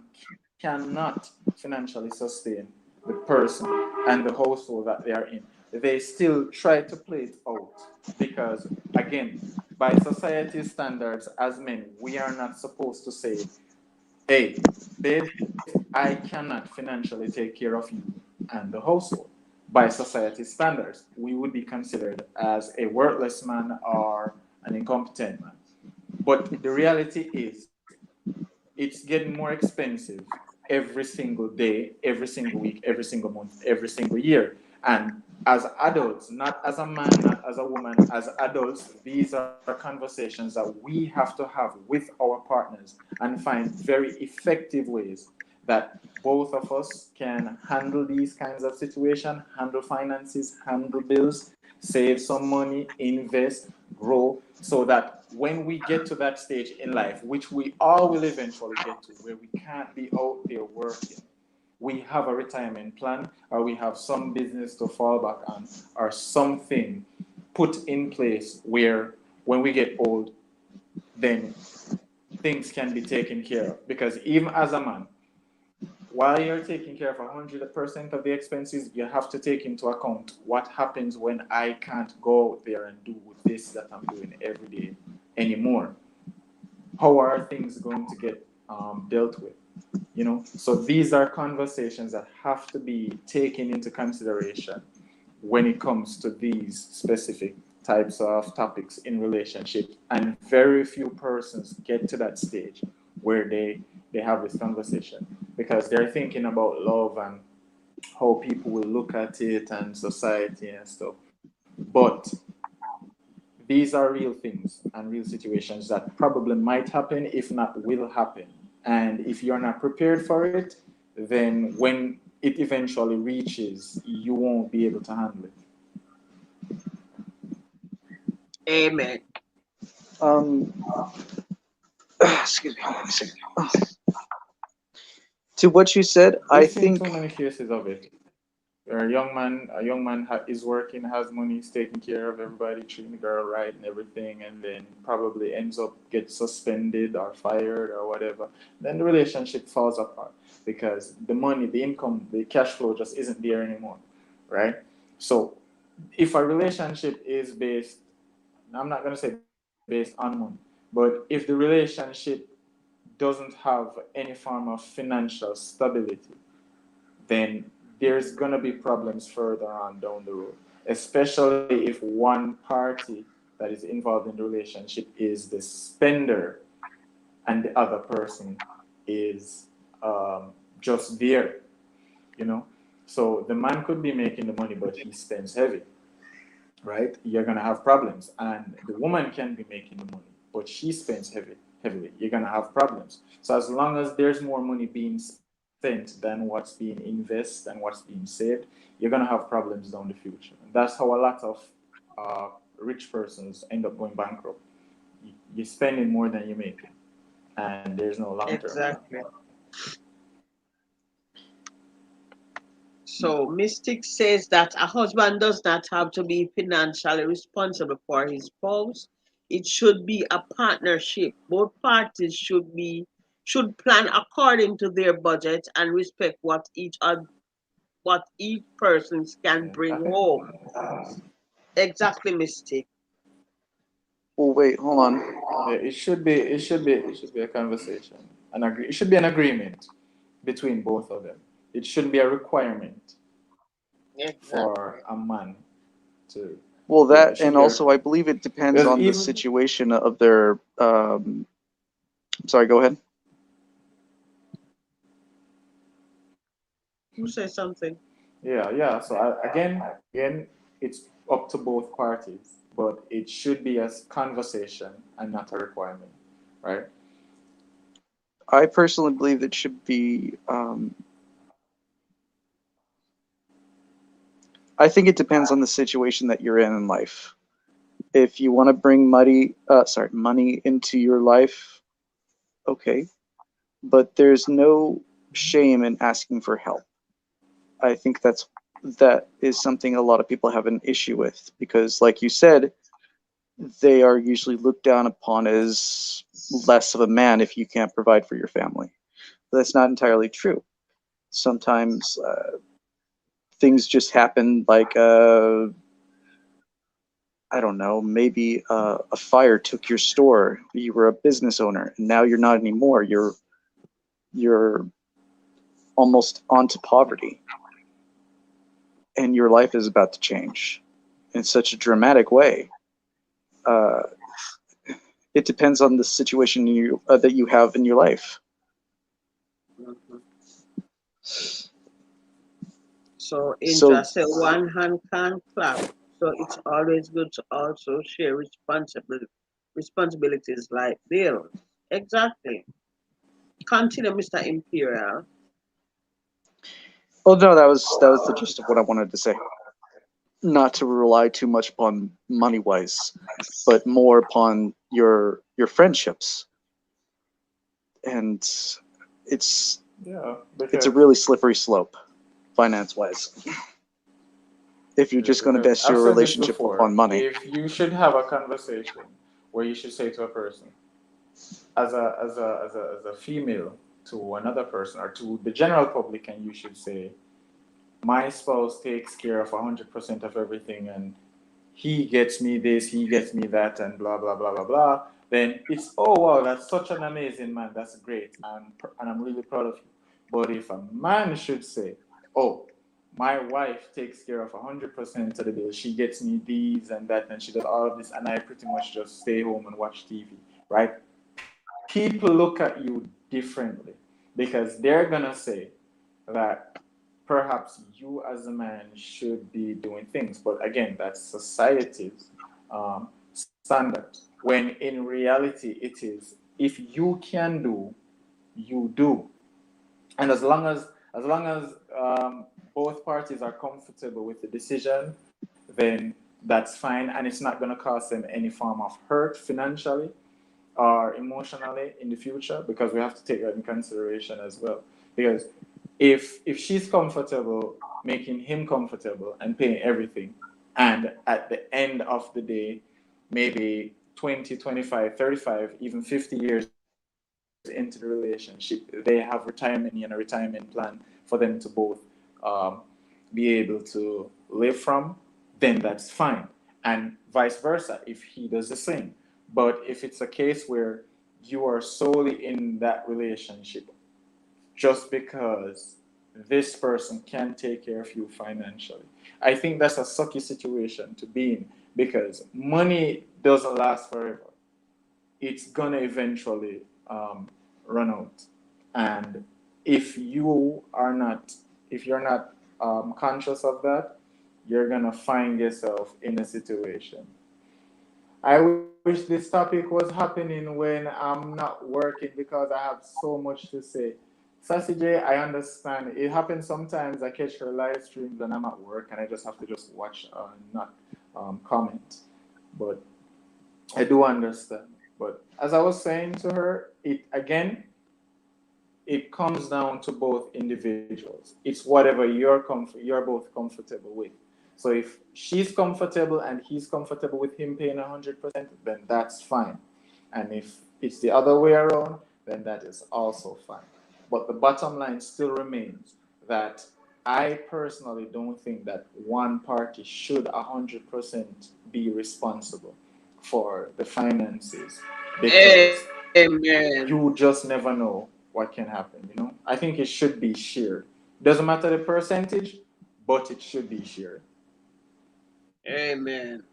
cannot financially sustain the person and the household that they are in, they still try to play it out because, again, by society's standards, as men, we are not supposed to say, hey, babes, I cannot financially take care of you and the household. By society's standards, we would be considered as a worthless man or an incompetent man. But the reality is, it's getting more expensive every single day, every single week, every single month, every single year. And as adults, not as a man, not as a woman, as adults, these are conversations that we have to have with our partners and find very effective ways that both of us can handle these kinds of situations, handle finances, handle bills, save some money, invest, grow, so that when we get to that stage in life, which we all will eventually get to, where we can't be out there working, we have a retirement plan or we have some business to fall back on or something put in place where when we get old, then things can be taken care of. Because even as a man, while you're taking care of 100% of the expenses, you have to take into account what happens when I can't go out there and do this that I'm doing every day anymore. How are things going to get dealt with? So these are conversations that have to be taken into consideration when it comes to these specific types of topics in relationships, and very few persons get to that stage where they have this conversation because they're thinking about love and how people will look at it and society and stuff. But these are real things and real situations that probably might happen, if not will happen. And if you're not prepared for it, then when it eventually reaches, you won't be able to handle it. Amen. Um, excuse me, hold on a second. To what you said, We've I seen too think many cases of it. Where a young man is working, has money, is taking care of everybody, treating the girl right and everything, and then probably ends up gets suspended or fired or whatever. Then the relationship falls apart because the money, the income, the cash flow just isn't there anymore, right? So if a relationship is based, I'm not going to say based on money, but But if the relationship doesn't have any form of financial stability, then there's going to be problems further on down the road, especially if one party that is involved in the relationship is the spender and the other person is just there, you know. So the man could be making the money, but he spends heavy, right? You're gonna have problems. And the woman can be making the money, but she spends heavily. You're gonna have problems. So as long as there's more money being spent than what's being invested and what's being saved, you're gonna have problems down the future. And that's how a lot of rich persons end up going bankrupt. You're spending more than you're making, and there's no long term. Exactly. So Mystic says that a husband does not have to be financially responsible for his spouse. It should be a partnership. Both parties should plan according to their budget and respect what each person can Yeah, bring I think home. Exactly, Mystic. Well, wait, hold on. yeah, it should be a conversation. It should be an agreement between both of them. It shouldn't be a requirement Exactly. for a man to, Well, yeah, it that, should and be a also I requirement. believe it depends Because on the even, situation of their. Sorry, go ahead. Who says something? yeah. So again, it's up to both parties, but it should be a conversation and not a requirement, right? I personally believe it should be. I think it depends on the situation that you're in life. If you want to bring money into your life, okay, but there's no shame in asking for help. I think that is something a lot of people have an issue with because, like you said, they are usually looked down upon as less of a man if you can't provide for your family. But that's not entirely true. Sometimes things just happen, like I don't know, maybe a fire took your store. You were a business owner, and now you're not anymore. You're almost onto poverty, and your life is about to change in such a dramatic way. Uh, it depends on the situation that you have in your life. Mhm. So So, Indra said one hand can't clap. So it's always good to also share responsibilities like bills. Exactly. Continue, Mr. Imperial. oh no, that was the gist of what I wanted to say. Not to rely too much upon money wise, but more upon your friendships. And it's Yeah, it's a because really slippery slope, finance wise, if you're yeah, just going to because base I've your said this relationship before. upon money. If you should have a conversation where you should say to a person, as a female to another person or to the general public, and you should say, my spouse takes care of 100% of everything, and he gets me this, he gets me that, and blah blah blah blah blah. Then it's, oh wow, that's such an amazing man. That's great, and I'm really proud of you. But if a man should say, oh, my wife takes care of 100% of the bill, she gets me these and that, and she does all of this, and I pretty much just stay home and watch TV, right? People look at you differently because they're gonna say that perhaps you as a man should be doing things, but again, that's society's standard. When in reality, it is if you can do, you do, and as long as both parties are comfortable with the decision, then that's fine, and it's not going to cause them any form of hurt financially or emotionally in the future, because we have to take that in consideration as well. Because if she's comfortable making him comfortable and paying everything, and at the end of the day, maybe 20, 25, 35, even 50 years into the relationship, they have retirement money and a retirement plan for them to both um, be able to live from, then that's fine. And vice versa if he does the same. But if it's a case where you are solely in that relationship just because this person can take care of you financially, I think that's a sucky situation to be in because money doesn't last forever. It's gonna eventually run out. And if you are not, if you're not conscious of that, you're gonna find yourself in a situation. I wish this topic was happening when I'm not working because I have so much to say. Sassy J, I understand. It happens sometimes. I catch her live streams and I'm at work and I just have to just watch and not comment. But I do understand. But as I was saying to her, it again, it comes down to both individuals. It's whatever you're both comfortable with. So if she's comfortable and he's comfortable with him paying 100%, then that's fine. And if it's the other way around, then that is also fine. But the bottom line still remains that I personally don't think that one party should 100% be responsible for the finances because Amen. you just never know what can happen, you know? I think it should be shared. Doesn't matter the percentage, but it should be shared. Amen.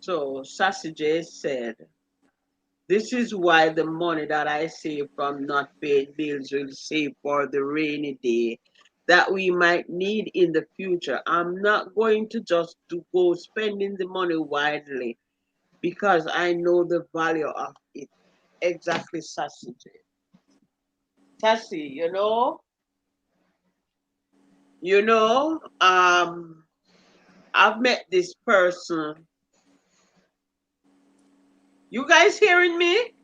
So Sassy J said, this is why the money that I save from not paid bills will save for the rainy day that we might need in the future. I'm not going to just to go spending the money widely because I know the value of it. Exactly, Sassy J. Sassy, I've met this person. You guys hearing me?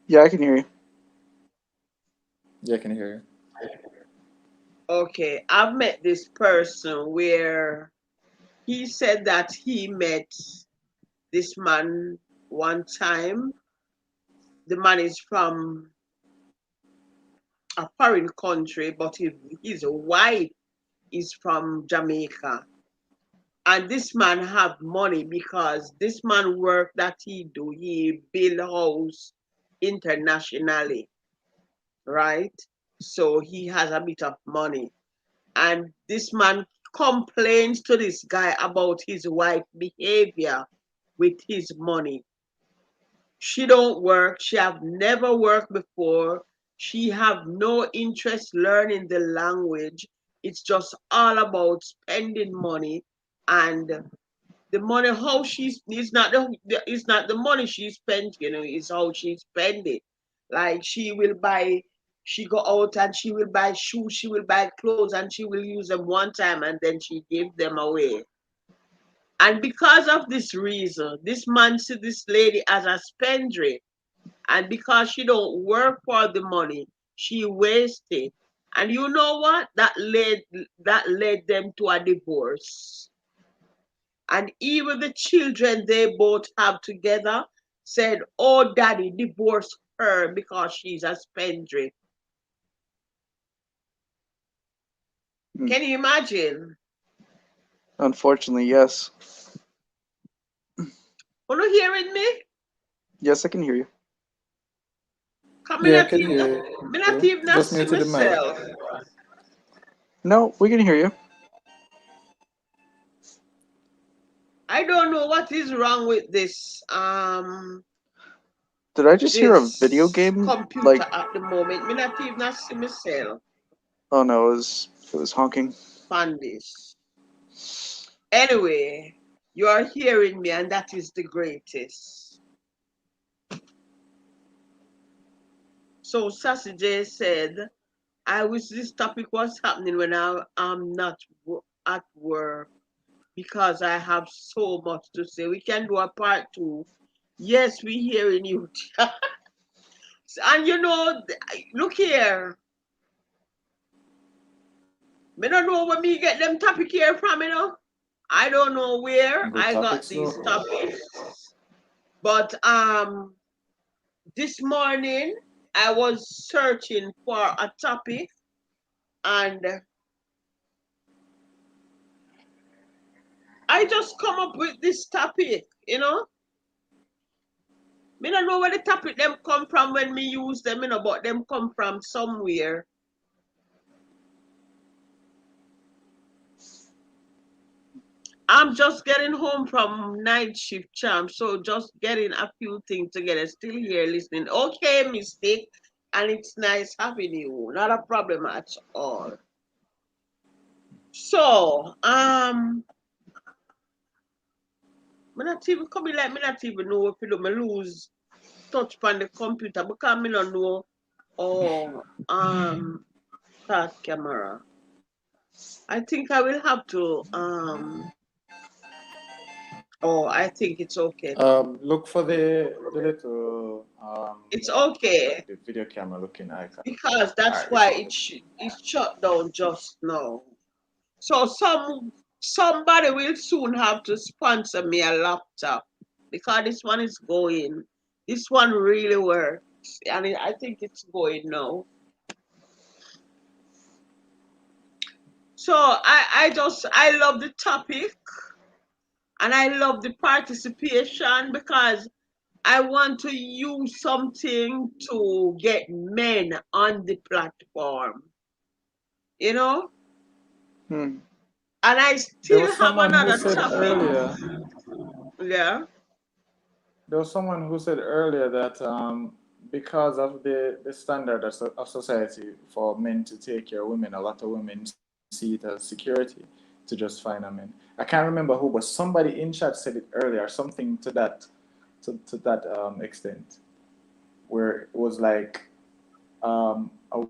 Yeah, I can hear you. Yeah, I can hear you. Okay, I've met this person where he said that he met this man one time. The man is from a foreign country, but his wife is from Jamaica. And this man have money because this man work that he do, he build house internationally, right? So he has a bit of money. And this man complains to this guy about his wife behavior with his money. She don't work, she have never worked before, she have no interest learning the language. It's just all about spending money, and the money how she's it's not it's not the money she spent, it's how she spend it. Like she go out and she will buy shoes, she will buy clothes, and she will use them one time and then she give them away. And because of this reason, this man see this lady as a spendthrift, and because she don't work for the money, she waste it. And you know what? That led them to a divorce. And even the children they both have together said, oh, daddy, divorce her because she's a spendthrift. Hmm. Can you imagine? Unfortunately, yes. Are you hearing me? Yes, I can hear you. Come Yeah, I in, can hear you. me not even Just see muted the mic. myself. No, we can hear you. I don't know what is wrong with Did I just hear a video this game? computer Like, at the moment. Me not even see myself oh no, it was honking. on this. Anyway, you are hearing me, and that is the greatest. So Sassy J said, I wish this topic was happening when I'm not at work because I have so much to say. We can do a part two. Yes, we hearing you. And look here. Me don't know where me get them topic here from. I don't know where Good I got topics, these though. topics. But this morning I was searching for a topic, and I just come up with this topic. Me don't know where the topic them come from when me use them, you know, but them come from somewhere. I'm just getting home from night shift, champ. So just getting a few things together. Still here listening. Okay, Mystic. And it's nice having you. Not a problem at all. So, me not even coming like me not even know if you do me lose touch on the computer because me don't know start camera. I think I will have to oh, I think it's okay now. Look for the little It's okay the video camera looking icon. because All that's right, it's why all good. it shut down just now. So somebody will soon have to sponsor me a laptop because this one is going. This one really works, and I think it's going now. So I love the topic and I love the participation because I want to use something to get men on the platform, you know? Hmm. And I There still was have someone who another said topic. earlier. Yeah. There was someone who said earlier that because of the standard of society for men to take care of women, a lot of women see it as security to just find a man. I can't remember who, but somebody in chat said it earlier, something to that extent, where it was like a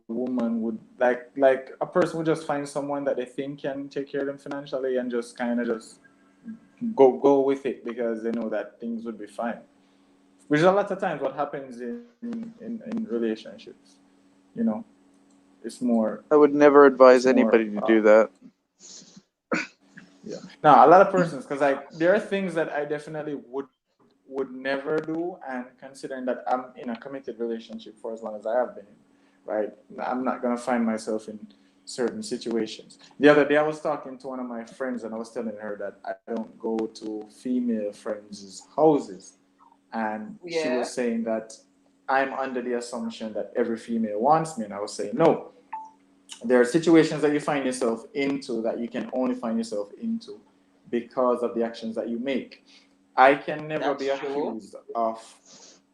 woman would like a person would just find someone that they think can take care of them financially and just kind of just go with it because they know that things would be fine. Which is a lot of times what happens in relationships. You know, it's more I would never it's advise more anybody to do that. yeah. Now a lot of persons because like there are things that I definitely would never do, and considering that I'm in a committed relationship for as long as I have been in, right? I'm not gonna find myself in certain situations. The other day I was talking to one of my friends and I was telling her that I don't go to female friends' houses, and she Yeah. was saying that I'm under the assumption that every female wants me, and I was saying no. There are situations that you find yourself into that you can only find yourself into because of the actions that you make. I can never be That's true. accused of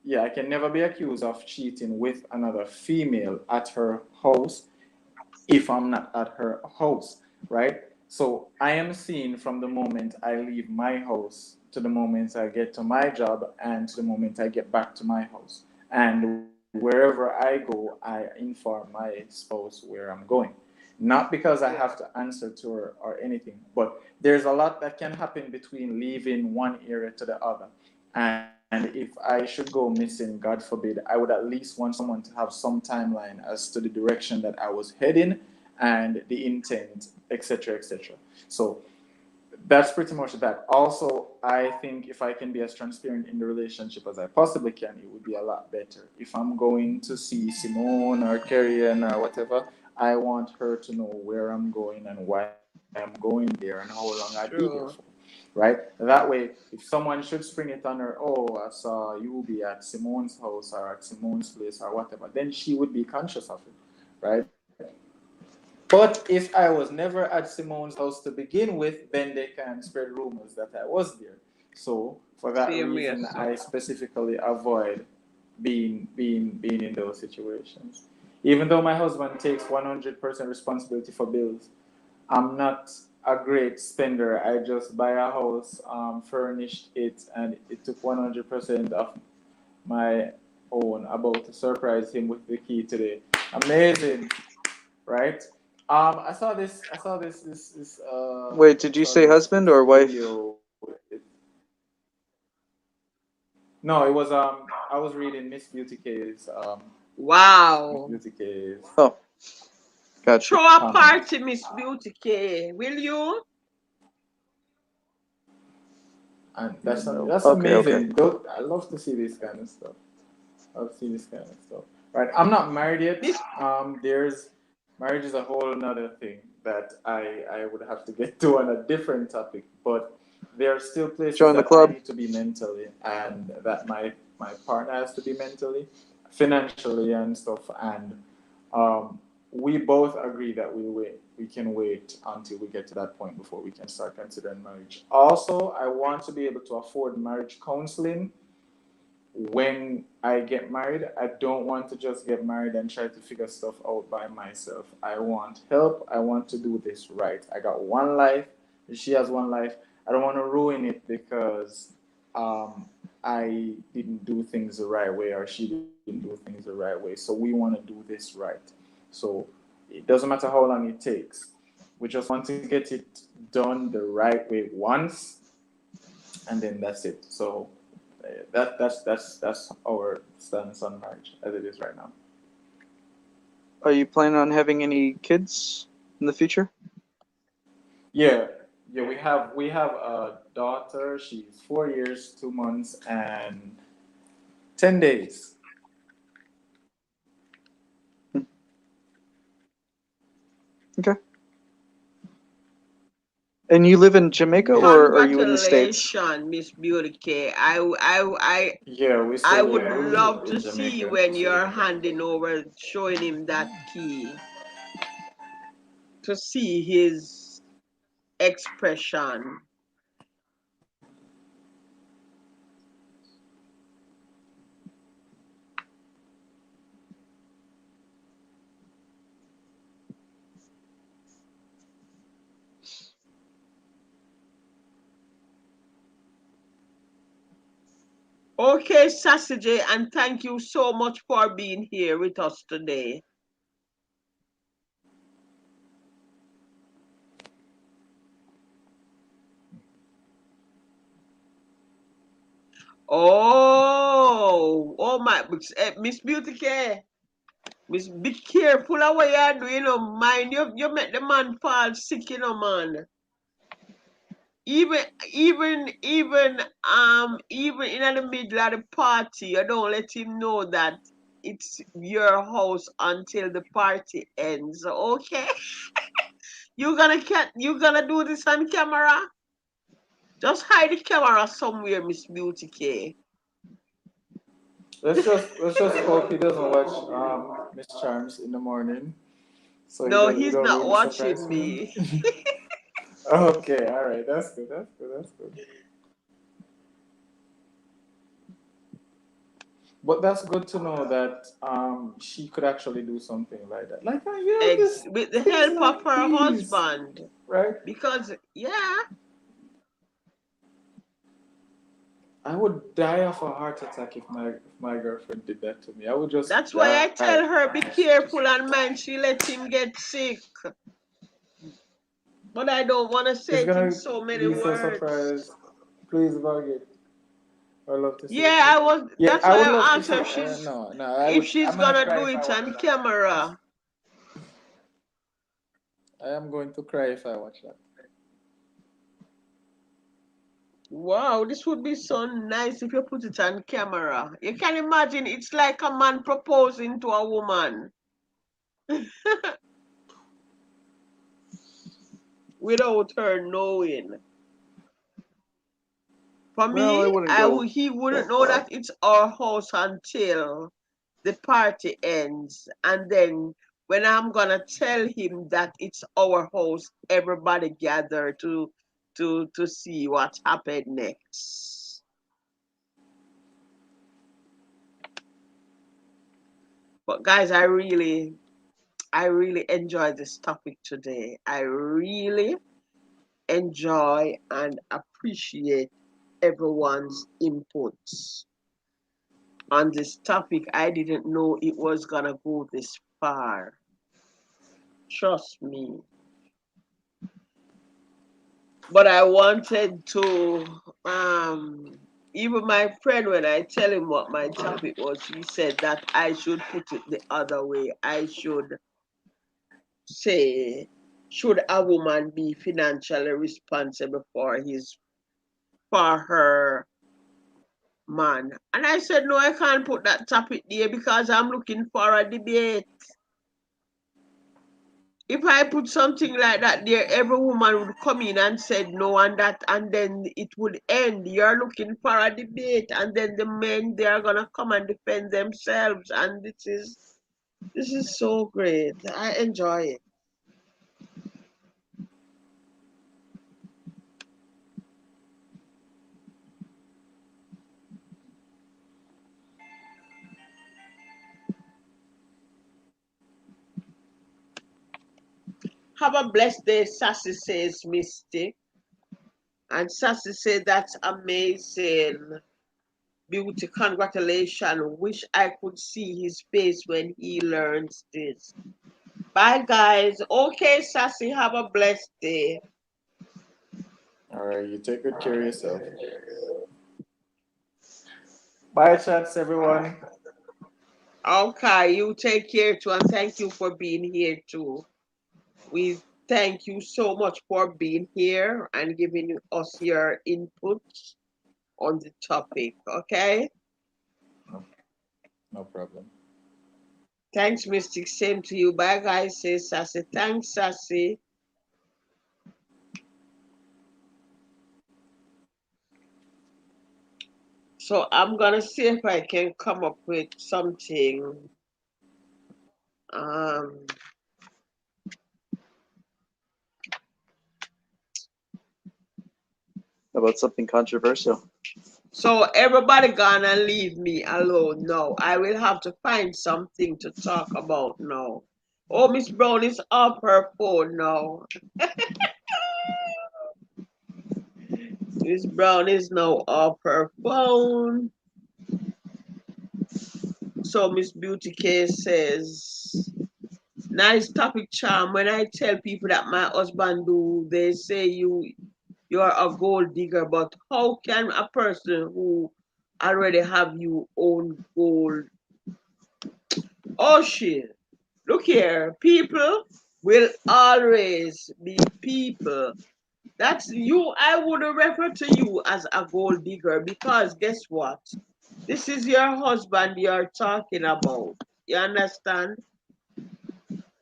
yeah, I can never be accused of cheating with another female at her house if I'm not at her house, right? So I am seen from the moment I leave my house to the moment I get to my job and to the moment I get back to my house. And wherever I go, I inform my spouse where I'm going. Not because I have Yeah. to answer to her or anything, but there's a lot that can happen between leaving one area to the other. And if I should go missing, God forbid, I would at least want someone to have some timeline as to the direction that I was heading and the intent, etc., etc. So that's pretty much that. Also, I think if I can be as transparent in the relationship as I possibly can, it would be a lot better. If I'm going to see Simone or Carrion or whatever, I want her to know where I'm going and why I'm going there and how long I'd be there for. True. Right? That way, if someone should spring it on her, oh, I saw you be at Simone's house or at Simone's place or whatever, then she would be conscious of it. Right? But if I was never at Simone's house to begin with, then they can spread rumors that I was there. So for that Same here, reason, so. I specifically avoid being in those situations. Even though my husband takes 100% responsibility for bills, I'm not a great spender. I just buy a house, furnished it, and it took 100% of my own. About to surprise him with the key today. Amazing, right? I saw Wait, did you say husband this or wife? video. No, it was I was reading Miss Beauty K's Miss Wow. Beauty K's Oh, got you. Throw a comment, party, Miss Beauty K. Will you? and No. that's Okay, okay. amazing. I love to see this kind of stuff. I love to see this kind of stuff. Right, I'm not married yet. Miss There's marriage is a whole another thing that I would have to get to on a different topic, but there are still places Join the that I club. need to be mentally and that my my partner has to be mentally, financially, and stuff. And um, we both agree that we can wait until we get to that point before we can start considering marriage. Also, I want to be able to afford marriage counseling when I get married. I don't want to just get married and try to figure stuff out by myself. I want help. I want to do this right. I got one life. She has one life. I don't want to ruin it because I didn't do things the right way or she didn't do things the right way. So we want to do this right. So it doesn't matter how long it takes. We just want to get it done the right way once, and then that's it. So that's our stance on marriage as it is right now. Are you planning on having any kids in the future? Yeah, yeah. We have a daughter. She's 4 years, 2 months, and 10 days. Okay. And you live in Jamaica, Yeah, or are you in the States? Congratulations, Miss Beauty K. yeah. We I still would love live to in see Jamaica. when you're handing over, showing him that key, to see his expression. Okay, Sassy, and thank you so much for being here with us today. Oh my, Miss Beauty K. Miss, be careful of what you're doing, mind you make the man fall sick, man. Even even in the middle of the party, you don't let him know that it's your house until the party ends. Okay? You gonna do this on camera? Just hide the camera somewhere, Miss Beauty K. Let's just hope he doesn't watch Miss Charms in the morning, so No, we he's don't not ruin the surprise watching for him. me. Okay, all right, that's good. That's good. That's good. But that's good to know that she could actually do something like that. Like this With the thing's help of not her easy, husband. right? Because yeah, I would die of a heart attack if my girlfriend did that to me. I would just that's why I die. tell her be Just careful and mind she let him get sick. But I don't want to he's say it in gonna so many be so words. surprised. Please, Margaret. I would love to see it Yeah, too. I was. Yeah, That's I why would love I to asked see. her if she's No, no. if she's I'm gonna gonna cry do if I it watch on that. camera. I am going to cry if I watch that. Wow, this would be so nice if you put it on camera. You can imagine it's like a man proposing to a woman without her knowing. For Well, I me, wouldn't go he wouldn't that know far. that it's our house until the party ends. And then when I'm gonna tell him that it's our house, everybody gather to see what happened next. But guys, I really enjoy this topic today. I really enjoy and appreciate everyone's inputs on this topic. I didn't know it was gonna go this far. Trust me. But I wanted to even my friend, when I tell him what my topic was, he said that I should put it the other way. I should say, should a woman be financially responsible for her man? And I said, no, I can't put that topic there because I'm looking for a debate. if I put something like that there, every woman would come in and said no, and then it would end. You're looking for a debate, and then the men they are gonna come and defend themselves, and this is so great. I enjoy it. Have a blessed day, Sassy says Misty. And Sassy said that's amazing. Beauty, congratulations. Wish I could see his face when he learns this. Bye, guys. Okay, Sassy, have a blessed day. All right, you take good care of yourself. Bye, chats, everyone. Okay, you take care too, and thank you for being here too. We thank you so much for being here and giving us your input on the topic. Okay? No problem. Thanks, Mystic. Same to you. Bye, guys. Say Sassy. Thanks, Sassy. So I'm gonna see if I can come up with something. Um, About something controversial. so everybody gonna leave me alone now. I will have to find something to talk about now. Oh, Miss Brown is off her phone now. Miss Brown is now off her phone. So Miss Beauty K says, nice topic, charm. When I tell people that my husband do, they say you're a gold digger. But how can a person who already have you own gold? Oh shit. Look here, people will always be people. That's you. I wouldn't refer to you as a gold digger because guess what? This is your husband you're talking about. You understand?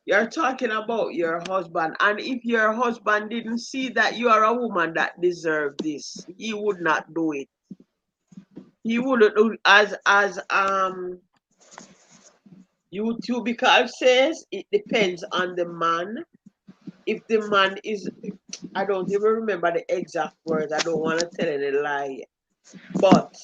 You're talking about your husband. And if your husband didn't see that you are a woman that deserves this, he would not do it. He wouldn't do it as YouTube because says it depends on the man. If the man is, I don't even remember the exact words. I don't want to tell any lie. But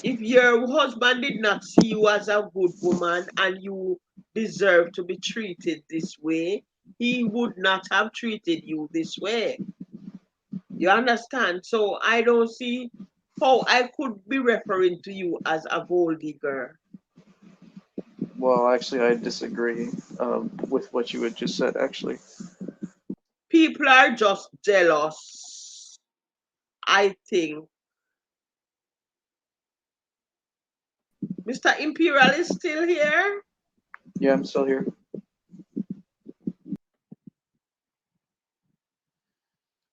if your husband did not see you as a good woman and you deserve to be treated this way, he would not have treated you this way. You understand? So I don't see how I could be referring to you as a gold digger. Well, actually, I disagree with what you had just said, actually. People are just jealous, I think. Mr. Imperial is still here. Yeah, I'm still here.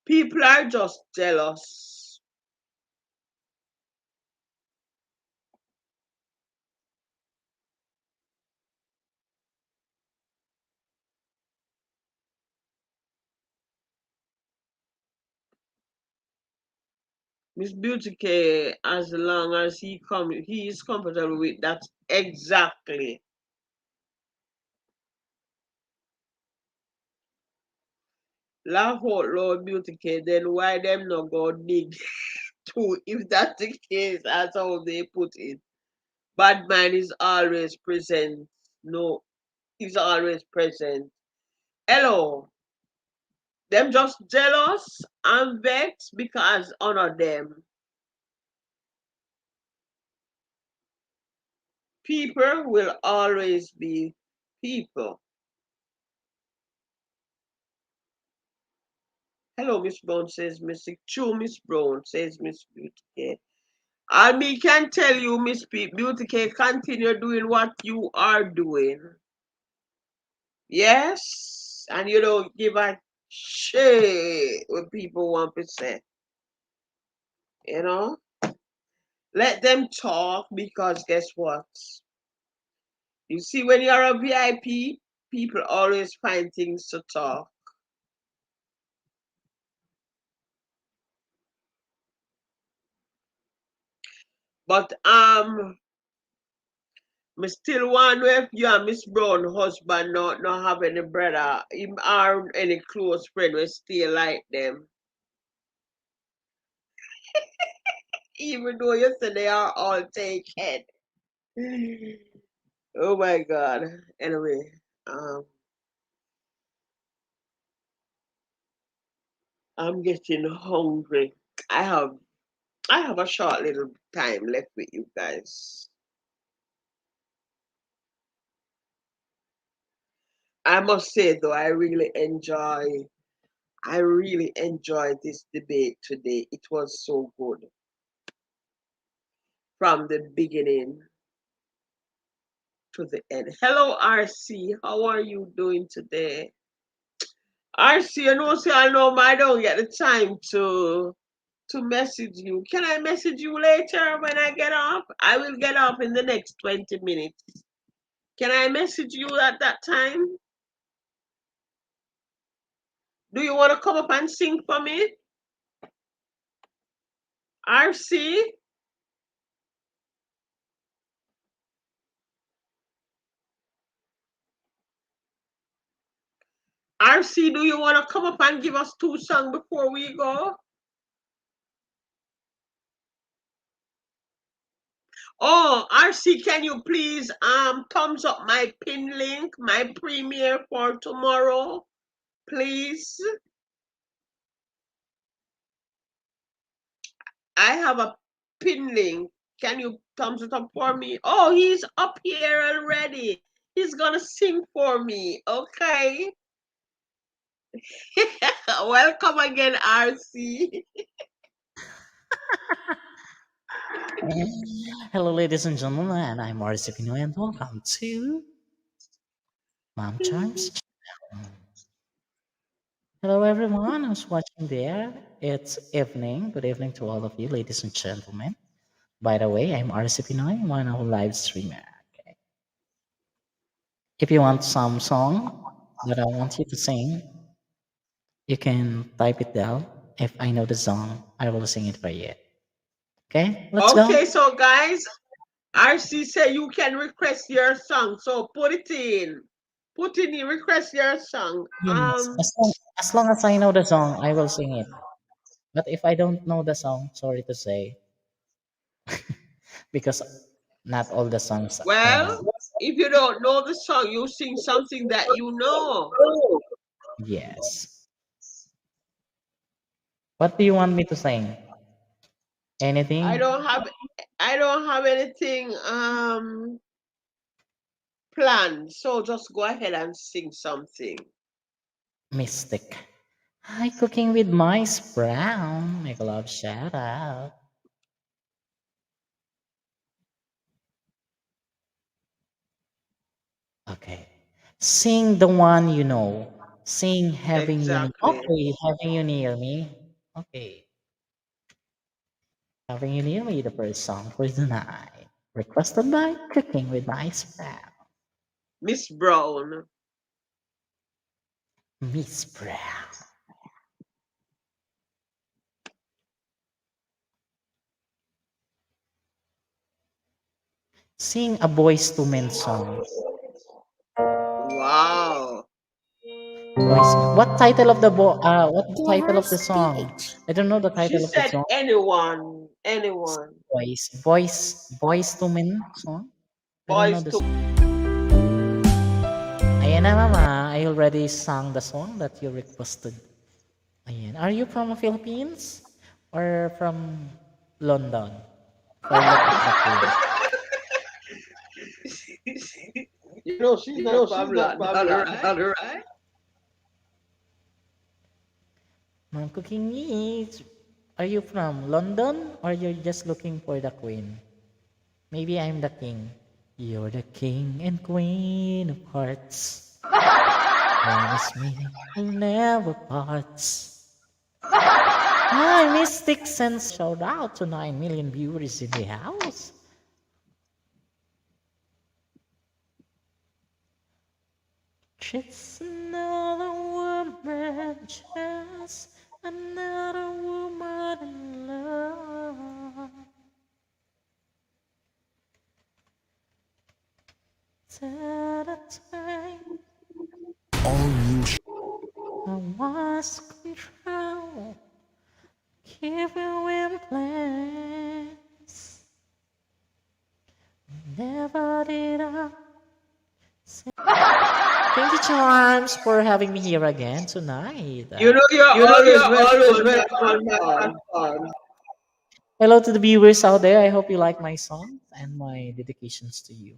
People are just jealous. Miss Beauty K, as long as he is comfortable with that. Exactly. Laugh out loud, Beauty K. Then why them not go dig too? If that's the case, that's how they put it. Bad man is always present. No, he's always present. Hello. Them just jealous and vexed because honor them. People will always be people. Hello, Miss Brown says Missy. True, Miss Brown says Miss Beauty K. And me can tell you, Miss Beauty K, continue doing what you are doing. Yes, and you don't give a shit what people want to say. You know, let them talk because guess what? You see, when you're a VIP, People always find things to talk. But me still wonder if you and Miss Brown husband not have any brother, him or any close friend will still like them. Even though you say they are all taken. Oh my God. Anyway, I'm getting hungry. I have a short little time left with you guys. I must say though, I really enjoyed this debate today. It was so good. From the beginning to the end. Hello RC, how are you doing today? RC, you know, say I know I don't get the time to message you. Can I message you later when I get off? I will get off in the next 20 minutes. Can I message you at that time? Do you want to come up and sing for me? RC? RC, do you want to come up and give us 2 songs before we go? Oh, RC, can you please thumbs up my pin link, my premiere for tomorrow, please? I have a pin link. Can you thumbs it up for me? Oh, he's up here already. He's gonna sing for me. Okay. Welcome again, RC. Hello, ladies and gentlemen. I'm Marcy Pinoy, and welcome to Mom Charms Channel. Hello, everyone who's watching there. It's evening. Good evening to all of you, ladies and gentlemen. By the way, I'm RC Pinoy, one of live streamer. Okay. If you want some song that I want you to sing, you can type it down. If I know the song, I will sing it for you. Okay, let's go. Okay, so guys, RC say you can request your song. So put it in. Put in the request your song. Yes, as long as I know the song, I will sing it. But if I don't know the song, sorry to say, because not all the songs. Well, if you don't know the song, you sing something that you know. Yes. What do you want me to sing? Anything? I don't have anything planned. So just go ahead and sing something. Mystic. Hi, cooking with Mice Brown. Make a love shout out. Okay. Sing the one you know. Sing having you near. Exactly. Okay, having you near me. Okay. Having you near me, the first song for tonight. Requested by Cooking with Mice Brown. Miss Brown. Miss Brown. Sing a Boys to Men song. Wow. What title of what title of the song? I don't know the She title of the said song. anyone. Boys to Men song. I don't know Boys the to song. Ayan na mama, I already sang the song that you requested. Ayan. Are you from the Philippines or from London? For look at the queen. You know she's not from London, right? Ma'am Cooking is, are you from London or you're just looking for the queen? Maybe I'm the king. You're the king and queen of hearts. Promise me we'll never part. Hi, Mystic Sense. Shout out to 9 million viewers in the house. She's another woman, just another woman in love. At a time I lost control, keeping in place. Never did I. Thank you, Charms, for having me here again tonight. You're You're always always welcome on welcome my on my platform. platform. Hello to the viewers out there. I hope you like my songs and my dedications to you.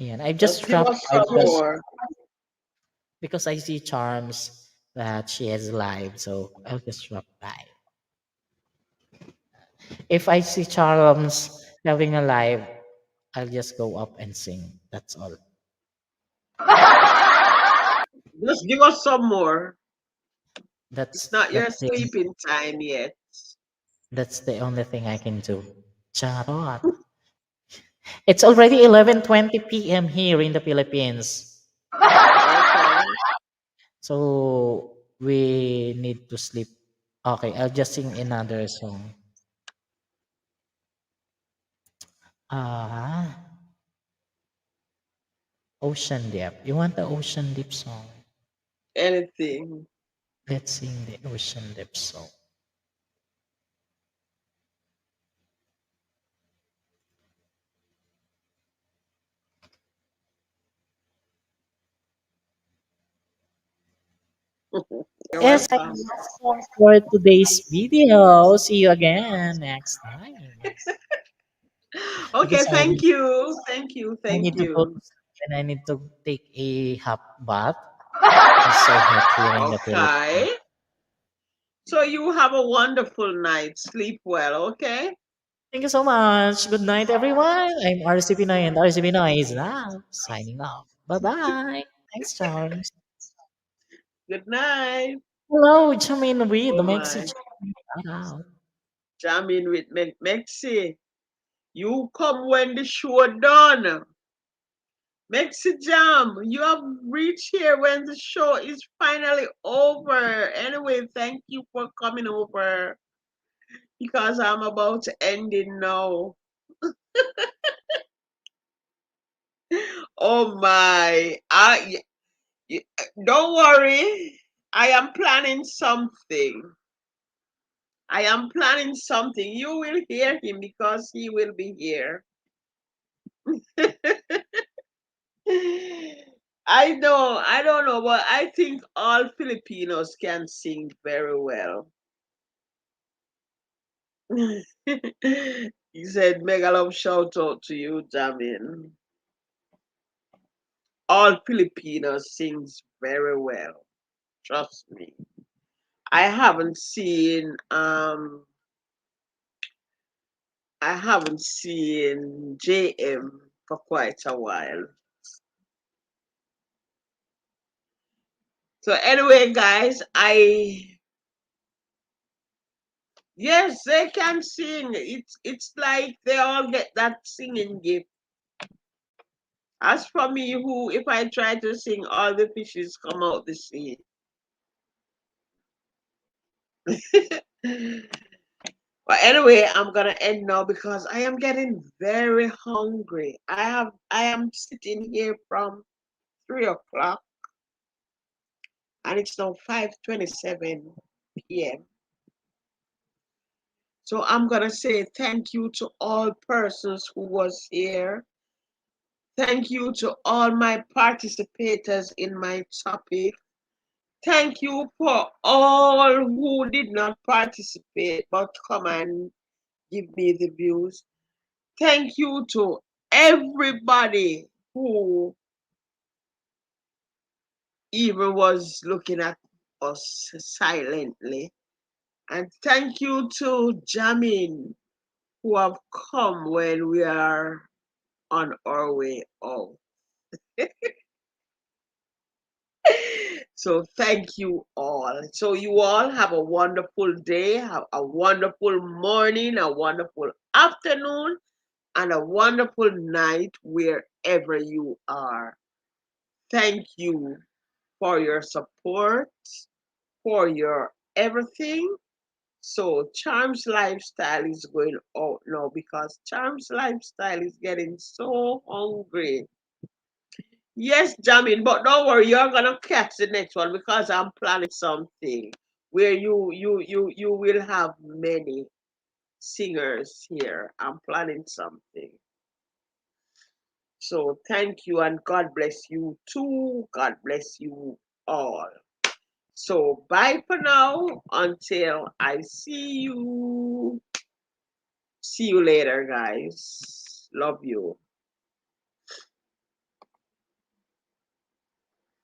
And I Just just give dropped us by some more. because I see Charms that she has live, so I'll just drop by. If I see Charms having a live, I'll just go up and sing. That's all. Just give us some more. It's That's not your that's the sleeping time yet. that's the only thing I can do. Charot. It's already 11:20 p.m. here in the Philippines. Okay. So we need to sleep. Okay, I'll just sing another song. Ah, Ocean Deep. You want the Ocean Deep song? Anything. Let's sing the Ocean Deep song. You're Yes, I welcome. that's all for today's video. See you again next time. Okay, Because thank you. Thank you. I Thank need to go to you. sleep and I need to take a hot bath. It's so hot here in the Philippines. Okay. So you have a wonderful night. Sleep well, okay? Thank you so much. Good night, everyone. I'm RCP9 and RCP9 is now signing off. Bye bye. Thanks, Charles. Good night. Hello, Jamin with the Oh Mexican. my. Shout out. Jamming with Mexi. You come when the show done. Mexi Jam, you have reached here when the show is finally over. Anyway, thank you for coming over because I'm about to end it now. Oh my. Don't worry. I am planning something. I am planning something. You will hear him because he will be here. I don't know, but I think all Filipinos can sing very well. He said, mega love shout out to you, Jamin. All Filipinos sings very well. Trust me. I haven't seen JM for quite a while. So anyway, guys, yes, they can sing. It's like they all get that singing gift. As for me, who if I try to sing, all the fishes come out the sea. But anyway, I'm gonna end now because I am getting very hungry. I am sitting here from 3 o'clock and it's now 5:27 p.m. So I'm gonna say thank you to all persons who was here. Thank you to all my participators in my topic. Thank you for all who did not participate but come and give me the views. Thank you to everybody who even was looking at us silently. And thank you to Jamin who have come when we are on our way out. So thank you all. So you all have a wonderful day, have a wonderful morning, a wonderful afternoon, and a wonderful night wherever you are. thank you for your support, for your everything. So Charms Lifestyle is going out now because Charms Lifestyle is getting so hungry. Yes, Jamin, but don't worry, you're gonna catch the next one because I'm planning something where you will have many singers here. I'm planning something. So thank you and God bless you too. God bless you all. So bye for now until I see you. See you later, guys. Love you.